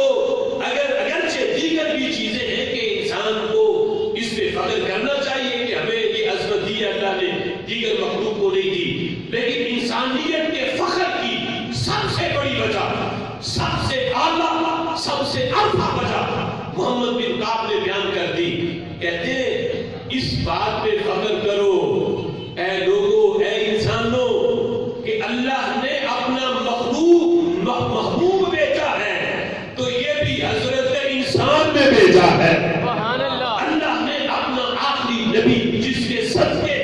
اگرچہ دیگر بھی چیزیں ہیں کہ انسان کو اس پہ فخر کرنا چاہیے کہ ہمیں یہ عظمت دی اللہ نے، دیگر مخلوق کو نہیں دی، لیکن انسانیت کے فخر کی سب سے بڑی وجہ، سب سے اعلیٰ، سب سے ارفع وجہ محمد بن کعب نے بیان کر دی۔ کہتے ہیں اس بات پہ فخر کرو اے لوگو، اے انسانوں، کہ اللہ نے اپنا مخلوق محبوب بھیجا ہے، تو یہ بھی حضرت انسان میں بھیجا ہے۔ اللہ نے اپنا آخری نبی جس کے صدقے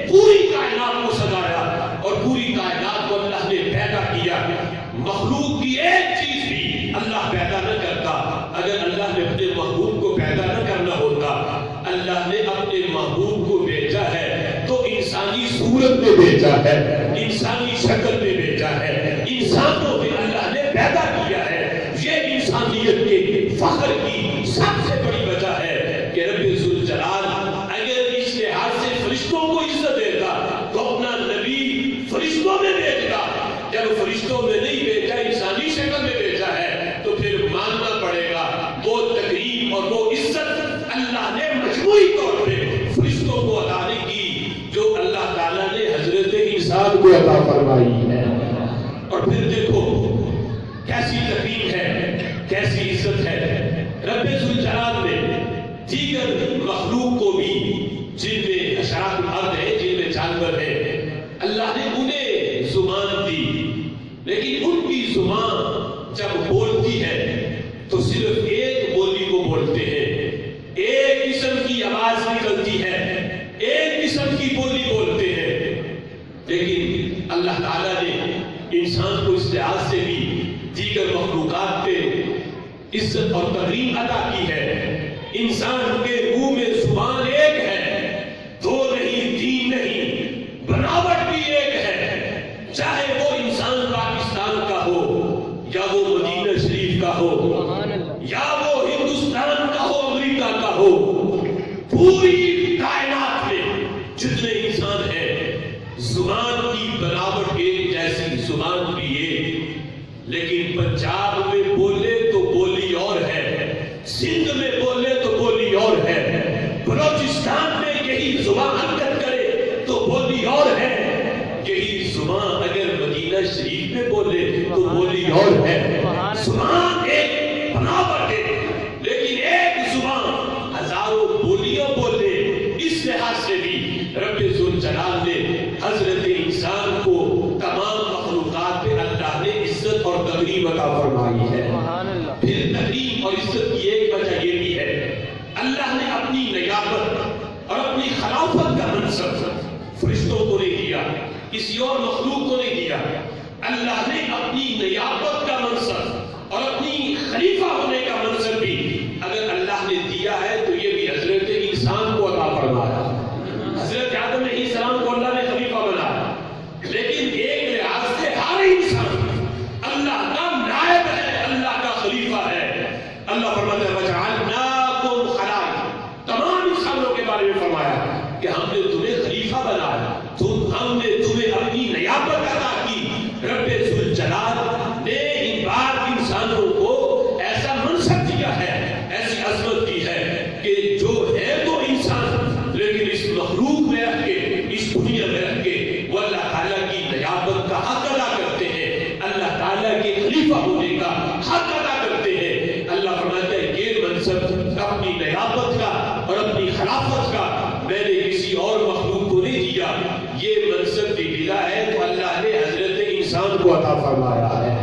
پوری کائنات کو سجایا اور پوری کائنات کو اللہ نے پیدا کیا۔ مخلوق کی ایک چیز بھی اللہ پیدا نہ کرتا اگر اللہ نے اپنے محبوب کو پیدا نہ کرنا ہوتا۔ اللہ نے اپنے محبوب کو بھیجا ہے تو انسانی صورت میں بھیجا ہے، انسانی شکل میں بھیجا ہے، انسانوں میں اللہ نے پیدا کیا ہے۔ یہ انسانیت کے فخر کی سب سے بڑی وجہ ہے کہ رب ذوالجلال اگر اس لحاظ سے فرشتوں کو عزت دیتا تو اپنا نبی فرشتوں میں بھیجتا، جب فرشتوں میں نہیں بھیجا، انسانی شکل میں بھیجا ہے، تو پھر ماننا پڑے گا وہ تکریم اور وہ عزت اللہ نے مجموعی طور پہ فرشتوں کو عطا نہیں کی جو اللہ تعالیٰ نے حضرت انسان کو عطا فرمائی ہے۔ اور پھر دیکھو کیسی تکریم ہے، کیسی عزت ہے۔ رب ذوالجلال نے دیگر مخلوق کو بھی، جن میں حشرات الارض ہے، جن میں جانور ہے، اللہ نے انہیں زبان دی، لیکن ان کی زبان جب بولتی ہے تو صرف ایک بولی کو بولتے ہیں، ایک قسم کی آواز نکلتی ہے، ایک قسم کی بولی بولتے ہیں۔ لیکن اللہ تعالیٰ نے انسان کو اس لحاظ سے بھی دیگر مخلوقات پہ عزت اور تکریم عطا کی ہے۔ انسان کے منہ میں زبان ایک ہے، دو نہیں، تین نہیں، بناوٹ بھی ایک ہے، چاہے وہ انسان پاکستان کا ہو یا وہ مدینہ شریف کا ہو یا وہ ہندوستان کا ہو، امریکہ کا ہو، پوری کائنات میں جتنے انسان ہیں زبان کی بناوٹ ایک جیسی، زبان بھی ایک، لیکن پنجاب میں بولے تو بولی اور ہے، سندھ میں بولے تو بولی اور ہے، بلوچستان میں یہی زبان حرکت کرے تو بولی اور ہے، یہی زبان اگر مدینہ شریف میں بولے تو بولی اور ہے۔ زبان ایک، بناوٹ ایک، لیکن ایک زبان ہزاروں بولیاں بولے۔ اس لحاظ سے بھی رب ذوالجلال نے حضرت انسان کو تمام مخلوقات پہ اللہ نے عزت اور تکریم عطا فرمائی ہے۔ پھر تکریم اور عزت کی ایک وجہ یہ بھی ہے، اللہ نے اپنی نیابت اور اپنی خلافت کا منصب فرشتوں کو نہیں دیا، کسی اور مخلوق کو نہیں دیا۔ اللہ نے اپنی نیابت کا منصب اور اپنی خلیفہ ہونے کا منصب بھی اگر اللہ نے دیا ہے تو یہ بھی حضرت انسان کو عطا فرمایا۔ حضرت آدم علیہ السلام کو اللہ نے خلیفہ بنایا، لیکن ایک لحاظ سے ہر انسان اللہ کا نائب ہے، اللہ کا خلیفہ خلیفہ ہونے کا حق ادا کرتے ہیں. اللہ فرماتا ہے یہ منصب اپنی نیابت کا اور اپنی خلافت کا میں نے کسی اور مخلوق کو نہیں دیا. یہ منصب بھی ملا ہے تو اللہ نے حضرت انسان کو عطا فرمایا ہے.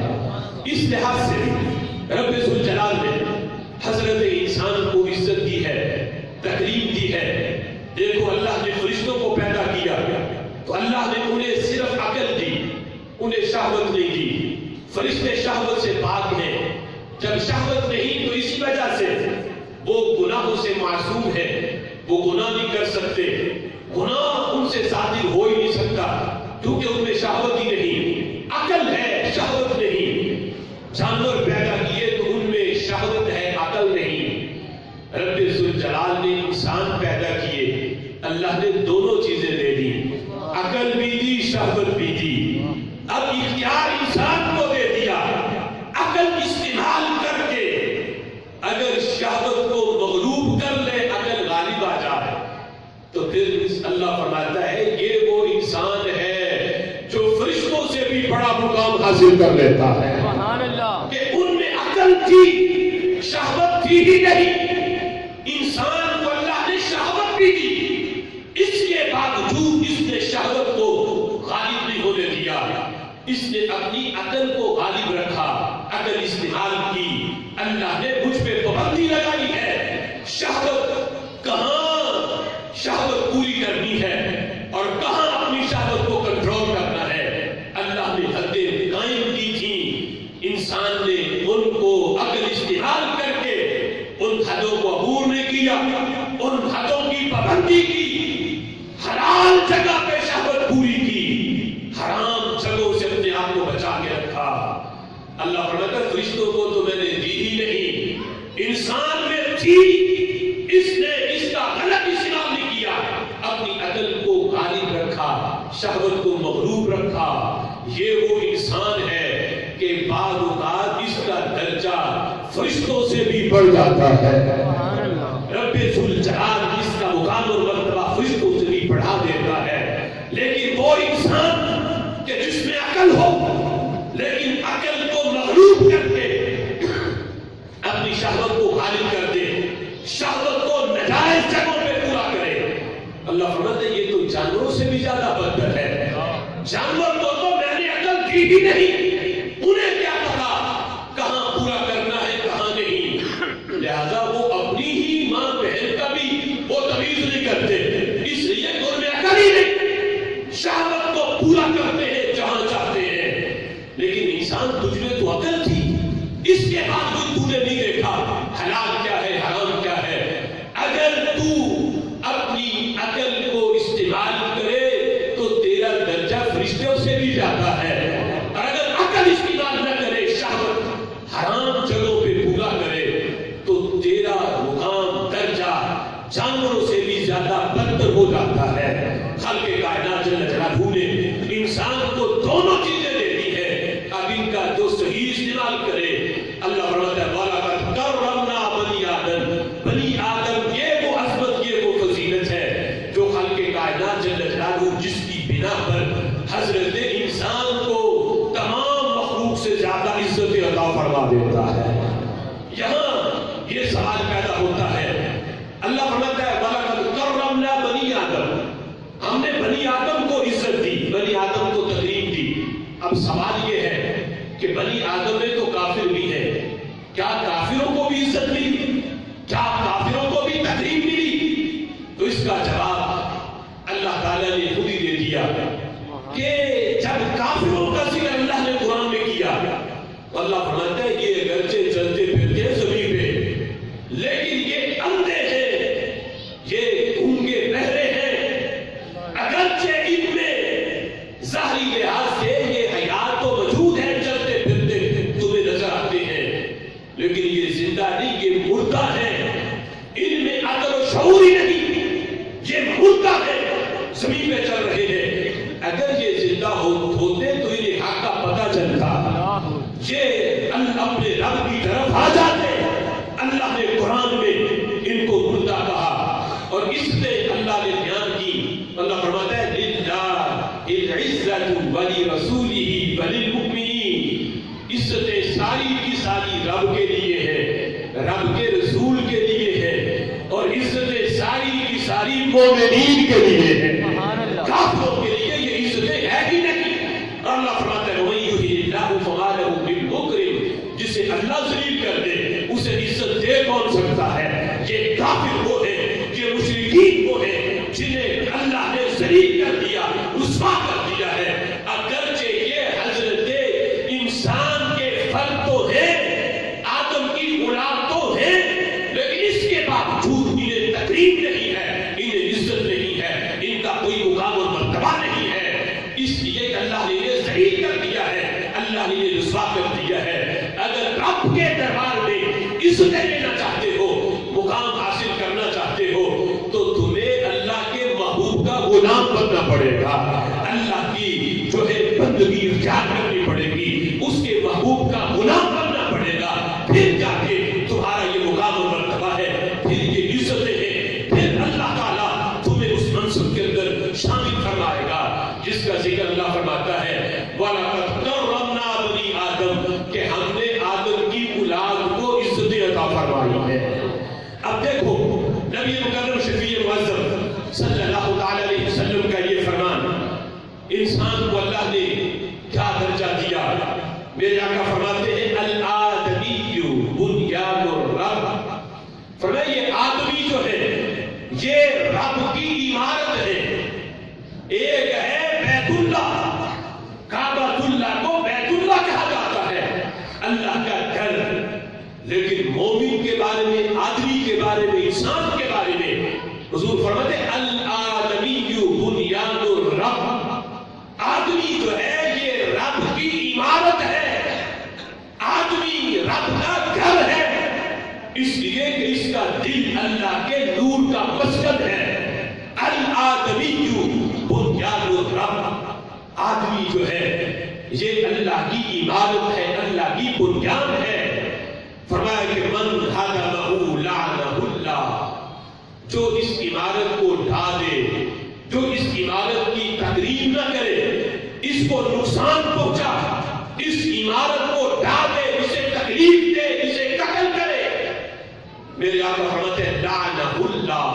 اس لحاظ سے رب ذوالجلال نے حضرت انسان کو عزت دی ہے، تکریم دی ہے. دیکھو اللہ نے فرشتوں کو پیدا کیا تو اللہ نے انہیں صرف عقل دی، انہیں شہوت نہیں دی. فرشتے شہوت سے پاک ہیں. جب شہوت نہیں تو اسی وجہ سے وہ گناہوں سے معصوم ہے، وہ گناہ نہیں کر سکتے. گناہ ان سے صادر ہو ہی نہیں سکتا کیونکہ ان میں شہوت ہی نہیں. عقل ہے، شہوت نہیں. جانور پیدا کیے تو ان میں شہوت ہے، عقل نہیں. رب ذوالجلال نے انسان پیدا کیے، اللہ نے دونوں چیزیں دے دی، عقل بھی دی، شہوت بھی دی. اب اختیار انسان کو دے دیا. عقل استعمال کر کے اگر شہوت کو مغلوب کر لے، عقل غالب آ جائے تو پھر اللہ فرماتا ہے یہ وہ انسان ہے جو فرشتوں سے بھی بڑا مقام حاصل کر لیتا ہے. سبحان اللہ. کہ ان میں عقل تھی، شہوت تھی ہی نہیں. انسان کو اللہ نے شہوت بھی دی، اس کے باوجود اس نے شہوت کو غالب نہیں ہونے دیا. اس نے اپنی عقل کو غالب رکھا، عقل استعمال کی. اللہ نے مجھ پہ پابندی لگائی ہے. شہوت کہاں شہوت پوری کرنی ہے اور کہاں اپنی شہوت کو کنٹرول کرنا ہے. اللہ نے حدیں قائم کی تھی، انسان نے ان کو عقل استعمال کر کے ان حدوں کو عبور نہیں کیا، ان حدوں کی پابندی کی. حلال جگہ پہ شہوت پوری کی، حرام جگہوں سے اپنے آپ کو بچا کے رکھا. اللہ فرماتا ہے فرشتوں کو تو میں نے دی ہی نہیں، انسان میں تھی، اس نے اس کا غلط استعمال نہیں کیا. اپنی عقل کو غالب رکھا، شہوت کو مغلوب رکھا. یہ وہ انسان ہے کہ بعض اوقات اس کا درجہ فرشتوں سے بھی بڑھ جاتا ہے. رب ذوالجلال اس کا مقام اور مرتبہ فرشتوں سے بھی بڑھا دیتا ہے. لیکن وہ انسان کہ جس میں عقل ہو لیکن عقل کو مغلوب کر کے اپنی شہوت کو غالب کر دے، شہوت کو ناجائز جگہوں پہ پورا کرے. اللہ فرماتا ہے یہ تو جانوروں سے بھی زیادہ بدتر ہے. جانور کو تو میں نے عقل دی ہی نہیں، انہیں کیا پتا کہاں پورا کرنا ہے کہاں نہیں. لہذا وہ اپنی ہی ماں بہن کا بھی وہ تمیز نہیں کرتے، اس لیے ان میں عقل ہی نہیں. شہوت کو پورا کرتے ہیں جہاں چاہتے ہیں. لیکن انسان تجھ میں تو عقل تھی، اس کے بعد تو نے نہیں دیکھا حلال کیا ہے حرام کیا ہے. اگر تو اپنی عقل کو استعمال کرے تو تیرا درجہ فرشتوں سے بھی جاتا ہے. اور اگر عقل استعمال نہ کرے، شہوت حرام جگہوں پہ پورا کرے تو تیرا مقام درجہ جانوروں سے بھی زیادہ بدتر ہو جاتا ہے. خالق کائنات جل جلالہ نے انسان کو دونوں چیزیں دے دی ہے. اب ان کا جو صحیح استعمال کرے. اللہ فرماتا ہے وَلَقَدْ كَرَّمْنَا بَنِي آدَمَ. بنی آدم یہ وہ عظمت، یہ وہ فضیلت ہے جو خالق کائنات جل جلالہ جس کی بنا پر حضرت انسان کو تمام مخلوق سے زیادہ عزت عطا فرما دیتا ہے. یہاں یہ سوال پیدا ہوتا ہے. اللہ فرماتا ہے وَلَقَدْ كَرَّمْنَا بَنِي آدَمَ. ہم نے بنی آدم کو عزت دی، بنی آدم کو تکریم دی. اب سوال یہ ہے کہ بنی آدم میں تو کافر بھی ہے، کیا کافروں کو بھی عزت ملی؟ کیا کافروں کو بھی تکریم ملی؟ تو اس کا جواب اللہ تعالیٰ نے خود ہی دے دیا کہ جب کافروں کا ذکر اللہ نے قرآن میں کیا تو اللہ فرماتا ہے یہ اگرچہ چلتے پھرتے ہیں زمین پہ لیکن یہ اندھے ہیں، یہ گونگے بہرے ہیں. اگرچہ ان میں ظاہری لحاظ سے یہ حیات تو موجود ہے، چلتے پھرتے تمہیں نظر آتے ہیں، لیکن یہ زندہ نہیں، یہ مردہ ہے. ان میں عقل و شعور ہی نہیں، یہ مردہ ہے، زمین پہ چل رہے ہیں. اگر یہ زندہ ہوتے تو انہیں حق کا پتہ چلتا، یہ اپنے رب کی طرف آ جاتے. اللہ نے قرآن میں ان کو مردہ کہا اور اس سے اللہ نے بیان کی. اللہ فرماتا ہے للہ العزت ولرسولہ وللمؤمنین. عزتیں ساری رب کے لیے ہے، رب کے رسول کے لیے ہے، اور عزتیں ساری کی ساری مومنین کے لیے ہے، کافروں کے لیے یہ عزتیں ہے ہی نہیں۔ اللہ فرماتا ہے وَمَن يُهِنِ اللَّهُ فَمَا لَهُ مِن مُكْرِمٍ، جسے اللہ ذلیل کر دے اسے عزت دے کون سکتا ہے؟ یہ کافر وہ ہے، یہ مشرکین وہ ہے جنہیں اللہ نے ذلیل کر دیا، رسوا کر دیا ہے۔ اگرچہ یہ حضرت انسان کے فرد تو ہے، آدم کی اولاد تو ہے، لیکن اس کے باوجود انہیں تکریم نہیں ہے، انہیں عزت نہیں ہے، ان کا کوئی مقام اور مرتبہ نہیں ہے، اس لیے کہ اللہ نے انہیں ذلیل کر دیا ہے، اللہ نے انہیں رسوا کر دیا ہے۔ اگر رب کے دربار میں عزتیں لینا چاہتے ہو، مقام حاصل کرنا چاہتے ہو، تو تمہیں اللہ کے محبوب کا غلام بننا پڑے گا، اللہ کی جو ہے بندگی اختیار کرنی پڑے گی، اس کے محبوب کا غلام بننا پڑے گا، پھر جا کے تمہارا یہ مقام اور مرتبہ ہے، پھر یہ عزتیں ہیں، پھر اللہ تعالیٰ تمہیں اس منصب کے اندر شامل فرمائے گا جس کا ذکر اللہ فرماتا ہے وَلَقَدْ كَرَّمْنَا بَنِي آدَمَ، کہ ہم نے آدم کی اولاد کو عزتیں عطا فرمائی ہے۔ اب دیکھو نبی مکرم شفیع معظم صلی اللہ تعالی علیہ وسلم کا یہ فرمان، انسان کو اللہ نے کیا درجہ دیا؟ میرے آقا فرماتے ہیں الآدمی بنیاد الرب، فرمایا یہ آدمی جو ہے یہ رب کی عمارت ہے۔ ایک ہے بیت اللہ، کعبۃ اللہ کو بیت اللہ کہا جاتا ہے، اللہ کا گھر، لیکن مومن کے بارے میں، آدمی کے بارے میں، انسان کے بارے میں حضور فرماتے ہیں الآدمی بنیاد الرب، آدمی جو ہے یہ رب کی عمارت ہے، آدمی رب کا گھر ہے، اس لیے کہ اس کا دل اللہ کے نور کا مسکن ہے۔ الآدمی بنیاد الرب، آدمی جو ہے یہ اللہ کی عمارت ہے، اللہ کی بنیاد ہے۔ فرمایا کہ من ہدمہ لعنہ اللہ، جو اس عمارت کو ڈھا دے، جو اس عمارت کی تقریب نہ کرے، اس کو نقصان پہنچا، اس عمارت کو ڈھا دے، اسے تکلیف دے، اسے قتل کرے، میرے آقا فرماتے ہیں لعنہ اللہ،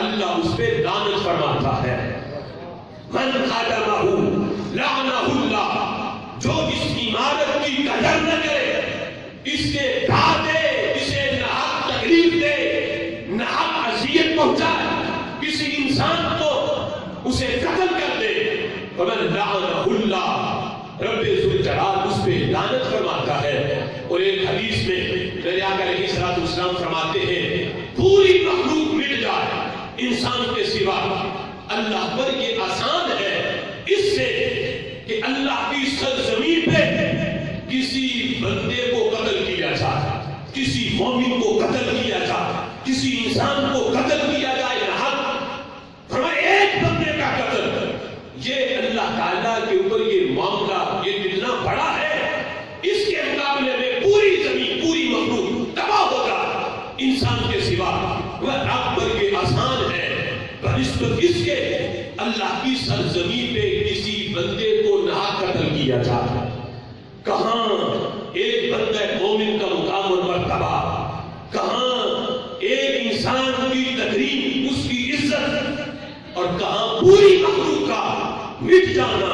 اللہ اس پہ لعنت فرماتا ہے۔ من ہدمہ لعنہ اللہ، جو اس عمارت کی قدر نہ کرے، اس کے ڈھا دے، اسے ناحق تکلیف دے، ناحق اذیت پہنچائے، کسی انسان کو اسے قتل کر دے، فمن لعنہ اللہ، رب ذوالجلال اس پہ لعنت فرماتا ہے۔ اور ایک حدیث میں میرے آقا علیہ الصلوۃ والسلام فرماتے ہیں پوری مخلوق مٹ جائے انسان کے سوا، اللہ پر یہ آسان ہے اس سے کہ اللہ کی سرزمین پہ کسی بندے کو قتل کیا جائے، کسی مومن کو قتل کیا جائے، کسی انسان کو قتل کیا جائے ناحق، فرمایا ایک بندے کا قتل، یہ اللہ تعالیٰ کے اوپر یہ معاملہ یہ کتنا بڑا ہے، اس کے مقابلے میں پوری زمین، پوری مخلوق تباہ ہو جائے انسان کے سوا، وہ رب پر یہ آسان ہے بنسبت اس کے اللہ کی سرزمین پہ کسی بندے کو ناحق قتل کیا جائے۔ کہاں ایک بندہ مومن کا مقام اور مرتبہ، کہاں ایک انسان کی تکریم، اس کی عزت، اور کہاں پوری مخلوق کا مٹ جانا۔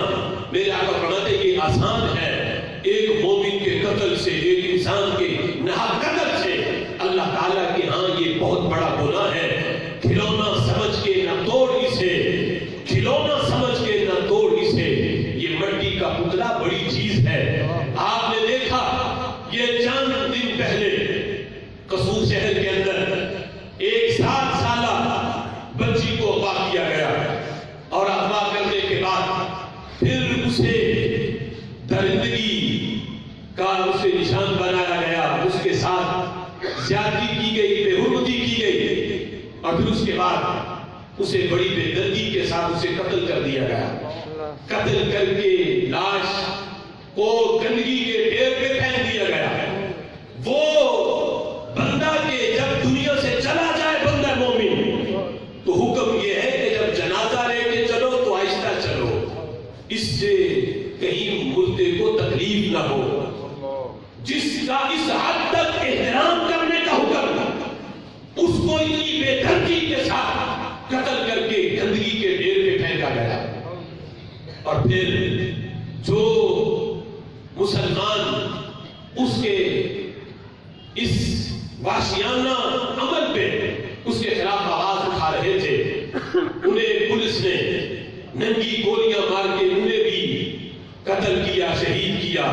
میرے آقا فرماتے ہیں یہ آسان ہے، ایک مومن کے قتل سے، ایک انسان کے ناحق قتل سے اللہ تعالیٰ کے ہاں یہ بہت بڑا گناہ ہے۔ کھلونا سمجھ کے نہ توڑ اسے، کھلونا سمجھ کے نہ توڑ اسے، یہ مٹی کا پتلا بڑی چیز ہے۔ آپ نے دیکھا یہ چند دن پہلے قصور شہر کے اندر ایک 7 سالہ بچی کو اغوا کیا گیا، اور اغوا کرنے کے بعد پھر اسے درندگی کا اسے نشان بنایا گیا، اس کے ساتھ زیادتی کی گئی، بے حرمتی کی گئی، اور پھر اس کے بعد اسے بڑی بے دردی کے ساتھ اسے قتل کر دیا گیا۔ قتل کر کے لاش کو گندگی کے ڈھیر پہ پھینک دیا گیا۔ وہ بندہ کے جب دنیا سے چلا جائے بندہ مومن، تو حکم یہ ہے کہ جب جنازہ لے کے چلو تو آہستہ چلو، اس سے کہیں مردے کو تکلیف نہ ہو۔ جس کا اس حد تک احترام کرنے کا حکم، اس کو اتنی بے دردی کے ساتھ قتل کر کے گندگی کے ڈھیر پہ پھینکا گیا۔ اور پھر جو مسلمان اس کے اس وحشیانہ عمل پہ اس کے خلاف آواز اٹھا رہے تھے، انہیں پولیس نے ننگی گولیاں مار کے انہیں بھی قتل کیا، شہید کیا،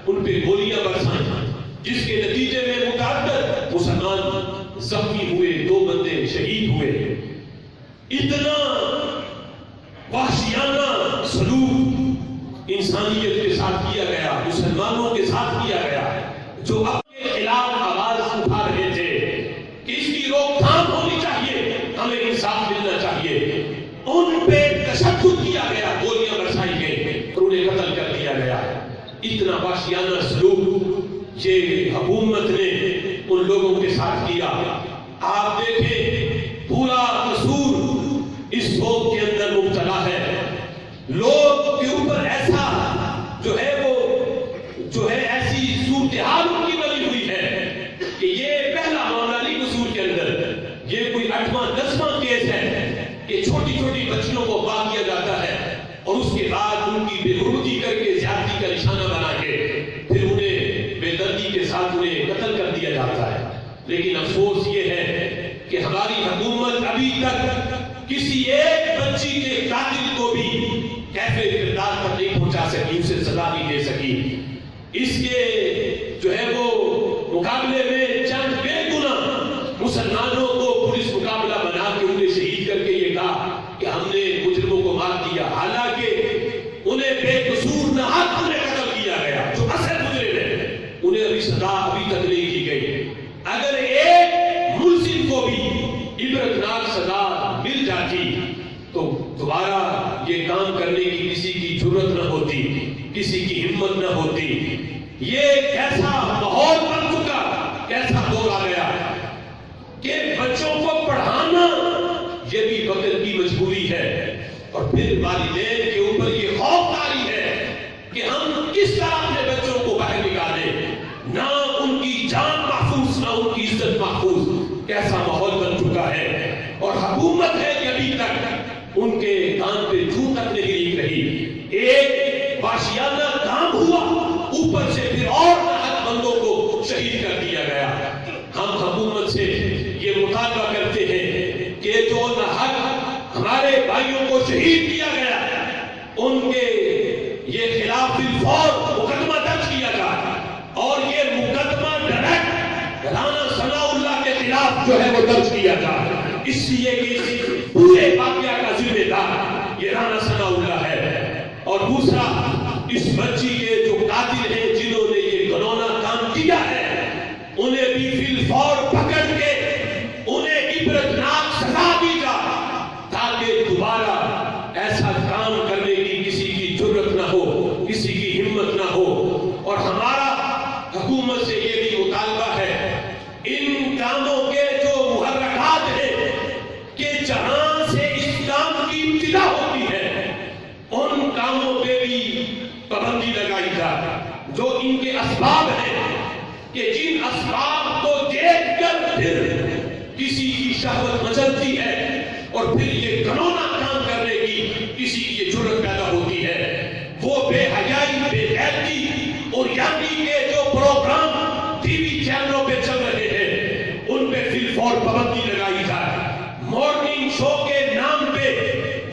ان پہ گولیاں برسائیں، جس کے نتیجے میں متعدد مسلمان زخمی ہوئے، 2 بندے شہید ہوئے۔ اتنا وحشیانہ سلوک انسانیت کے ساتھ کیا گیا، مسلمانوں کے ساتھ کیا گیا، جو اپنے خلاف آواز اٹھا رہے تھے کہ اس کی روک تھام ہونی چاہیے، ہمیں انصاف ملنا چاہیے، ان پہ تشدد کیا گیا، گولیاں برسائی گئی اور انہیں قتل کر دیا گیا۔ اتنا وحشیانہ سلوک یہ حکومت نے ان لوگوں کے ساتھ کیا۔ آپ دیکھیں پورا قصور اس قوم کے اندر مبتلا ہے، لوگ کے اوپر ایسا جو ہے ایسی صورتحال ان کی بنی ہوئی ہے کہ یہ پہلا معاملہ نہیں قصور کے اندر، یہ کوئی 8واں 10واں کیس ہے کہ چھوٹی چھوٹی بچیوں کو اغوا کیا جاتا ہے اور اس کے بعد ان کی بے حرمتی کر کے زیادتی کا نشانہ بنا کے پھر انہیں بے دردی کے ساتھ انہیں قتل کر دیا جاتا ہے۔ لیکن افسوس یہ ہے کہ ہماری حکومت ابھی تک کسی ایک بچی کے قاتل کو بھی کیفے کردار پر نہیں پہنچا سکی، اسے سزا نہیں دے سکی۔ اس کے جو ہے وہ مقابلے میں چند بے گناہ مسلمانوں کو پولیس مقابلہ بنا کے انہیں شہید کر کے یہ کہا کہ ہم نے مجرموں کو مار دیا، حالانکہ انہیں بے قصور ناحق انہیں قتل کیا گیا، جو اصل مجرم ہیں انہیں ابھی سزا ابھی تک نہیں کی گئی۔ اگر ایک ملزم کو بھی عبرتناک سزا مل جاتی تو دوبارہ یہ کام کرنے کی کسی کی جرت نہ ہوتی، کسی کی ہمت نہ ہوتی۔ یہ کیسا ماحول بن چکا، کیسا دور آ گیا کہ بچوں کو پڑھانا یہ بھی وقت کی مجبوری ہے، اور پھر والدین کے اوپر یہ خوف طاری ہے کہ ہم کس طرح اپنے بچوں کو باہر نکالیں، نہ ان کی جان محفوظ نہ ان کی عزت محفوظ۔ کیسا ماحول بن چکا ہے، اور حکومت ہے کہ ابھی تک ان کے کان پہ جوں تک نہیں ریگ رہی۔ ایک وحشیانہ کام ہوا، اوپر سے پھر اور ناحق بندوں کو شہید کر دیا گیا۔ ہم حکومت سے یہ مطالبہ کرتے ہیں کہ جو ناحق ہمارے بھائیوں کو شہید کیا گیا ان کے یہ خلاف بالفور مقدمہ درج کیا جائے، اور یہ مقدمہ ڈائریکٹ رانا ثناء اللہ کے خلاف جو ہے وہ درج کیا جائے، اس لیے کہ اس پورے واقعہ کا ذمہ دار یہ رانا ثناء اللہ ہے۔ اور دوسرا، اس بچی کے جو قاتل ہیں جنہوں نے یہ گھنونا کام کیا ہے انہیں بھی بالفور پکڑ کے انہیں عبرتناک سزا دی جائے، تاکہ دوبارہ ایسا کام کرنے کی کسی کی جرت نہ ہو، کسی کی ہمت نہ ہو۔ اور ہمارا حکومت سے یہ بھی مطالبہ ہے، ان کاموں کے جو محرکات ہیں کہ جہاں سے اس کام کی ابتدا ہوتی ہے ان کاموں پہ بھی پابندی لگائی جائے۔ جو ان کے اسباب ہیں کہ جن اسباب کو دیکھ کر پھر کسی کی شہوت مچلتی ہے اور پھر یہ گھنونا کام کرنے کی کسی کی یہ جرت پیدا ہوتی ہے، وہ بے حیائی، بے غیرتی اور یعنی کے جو پروگرام ٹی وی چینلوں پہ چل رہے ہیں ان پہ بالفور پابندی لگائی جائے۔ مارننگ شو کے نام پہ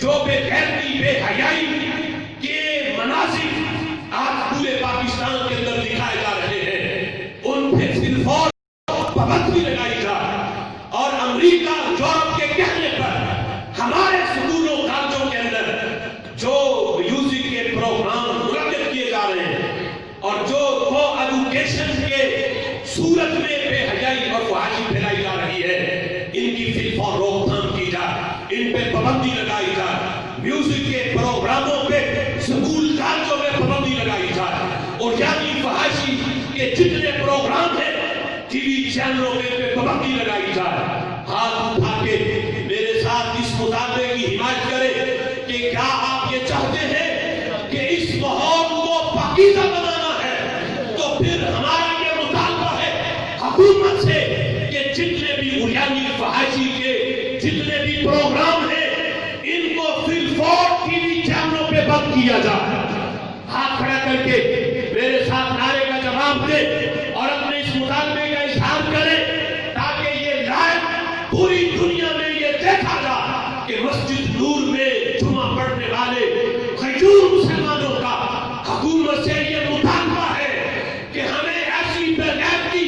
جو بے غیرتی، بے حیائی کے مناظر آج پورے پاکستان کے اندر دکھائے جا رہے ہیں ان پہ بالفور پابندی لگائی جائے۔ اور امریکہ، یورپ کے کہنے پر ہمارے اسکولوں کالجوں کے اندر جو میوزک کے پروگرام منعقد کیے جا رہے ہیں اور جو کو ایجوکیشن کے صورت میں بے حیائی اور فحاشی پھیلائی جا رہی ہے، ان کی بالفور روک تھام کی جائے، ان پہ پابندی لگائی جائے۔ میوزک کے پروگراموں پہ اسکول کالجوں میں پابندی لگائی جائے، اور یعنی فحاشی کے جتنے پروگرام ہیں ٹی وی چینلوں پہ پابندی لگائی جائے۔ ہاتھ اٹھا کے میرے ساتھ اس مطالبے کی حمایت کرے کہ کیا آپ یہ چاہتے ہیں کہ اس ماحول کو پاکیزہ بنانا ہے تو پھر ہمارا یہ مطالبہ
حکومت سے کہ جتنے بھی عریانی فحاشی کے جتنے بھی پروگرام ہیں ان کو فی الفور ٹی وی چینلوں پہ بند کیا جائے. ہاتھ کھڑا کر کے میرے ساتھ نعرے کا جواب دے اور اپنے اس مطالبے کا اظہار کرے تاکہ یہ لائیو پوری دنیا میں یہ دیکھا جائے کہ مسجد نور میں جمعہ پڑھنے والے غیور مسلمانوں کا حکومت سے یہ مطالبہ ہے کہ ہمیں ایسی بغیرتی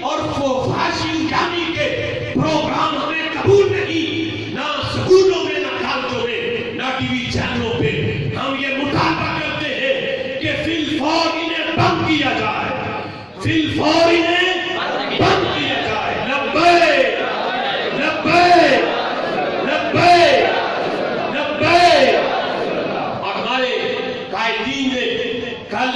اور فحاشی جانی کے پروگرام ہمیں قبول نہیں، نہ سکولوں میں، نہ کالجوں میں، نہ ٹی وی چینلوں پہ. ہم یہ مطالبہ کرتے ہیں کہ فی الفور انہیں بند کیا جائے، فی الفور انہیں بند کیا جائے. لبیک لبیک لبیک لبیک. اور ہمارے قائدین نے کل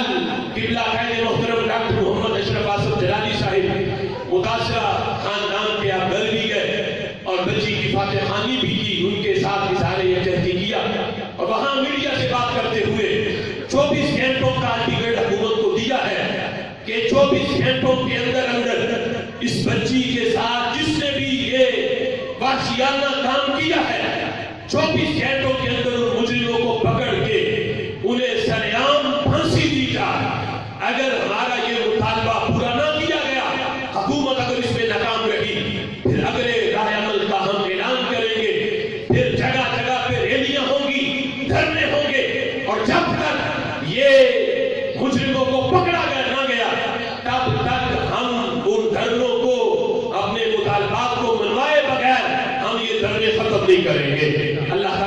قبلہ قائد محترم ڈاکٹر محمد اشرف آصف جلالی صاحب متاثرہ خاندان کے آپ گھر بھی گئے اور بچی کی فاتح خوانی بھی کی، ان کے ساتھ اظہار یکجہتی کیا اور وہاں میڈیا سے بات کرتے ہوئے 24 گھنٹوں کا الٹیمیٹ حکومت کو دیا ہے کہ 24 گھنٹوں کے اندر اس بچی کے ساتھ جس نے بھی یہ وحشیانہ کام کیا ہے 24 گھنٹوں کے اندر ان مجرموں کو پکڑ کے انہیں سرعام پھانسی دی جائے. اگر ہمارا یہ مطالبہ پورا نہ کیا گیا، حکومت اگر اس میں ناکام رہی، پھر اگلے راہ عمل کا ہم اعلان کریں گے، پھر جگہ جگہ پہ ریلیاں ہوں گی، دھرنے ہوں گے، اور جب تک یہ مجرموں کو پکڑا نہ گیا تب تک ہم ان دھرنوں کو، اپنے مطالبات کو منوائے بغیر ہم یہ دھرنے ختم نہیں کریں گے. اللہ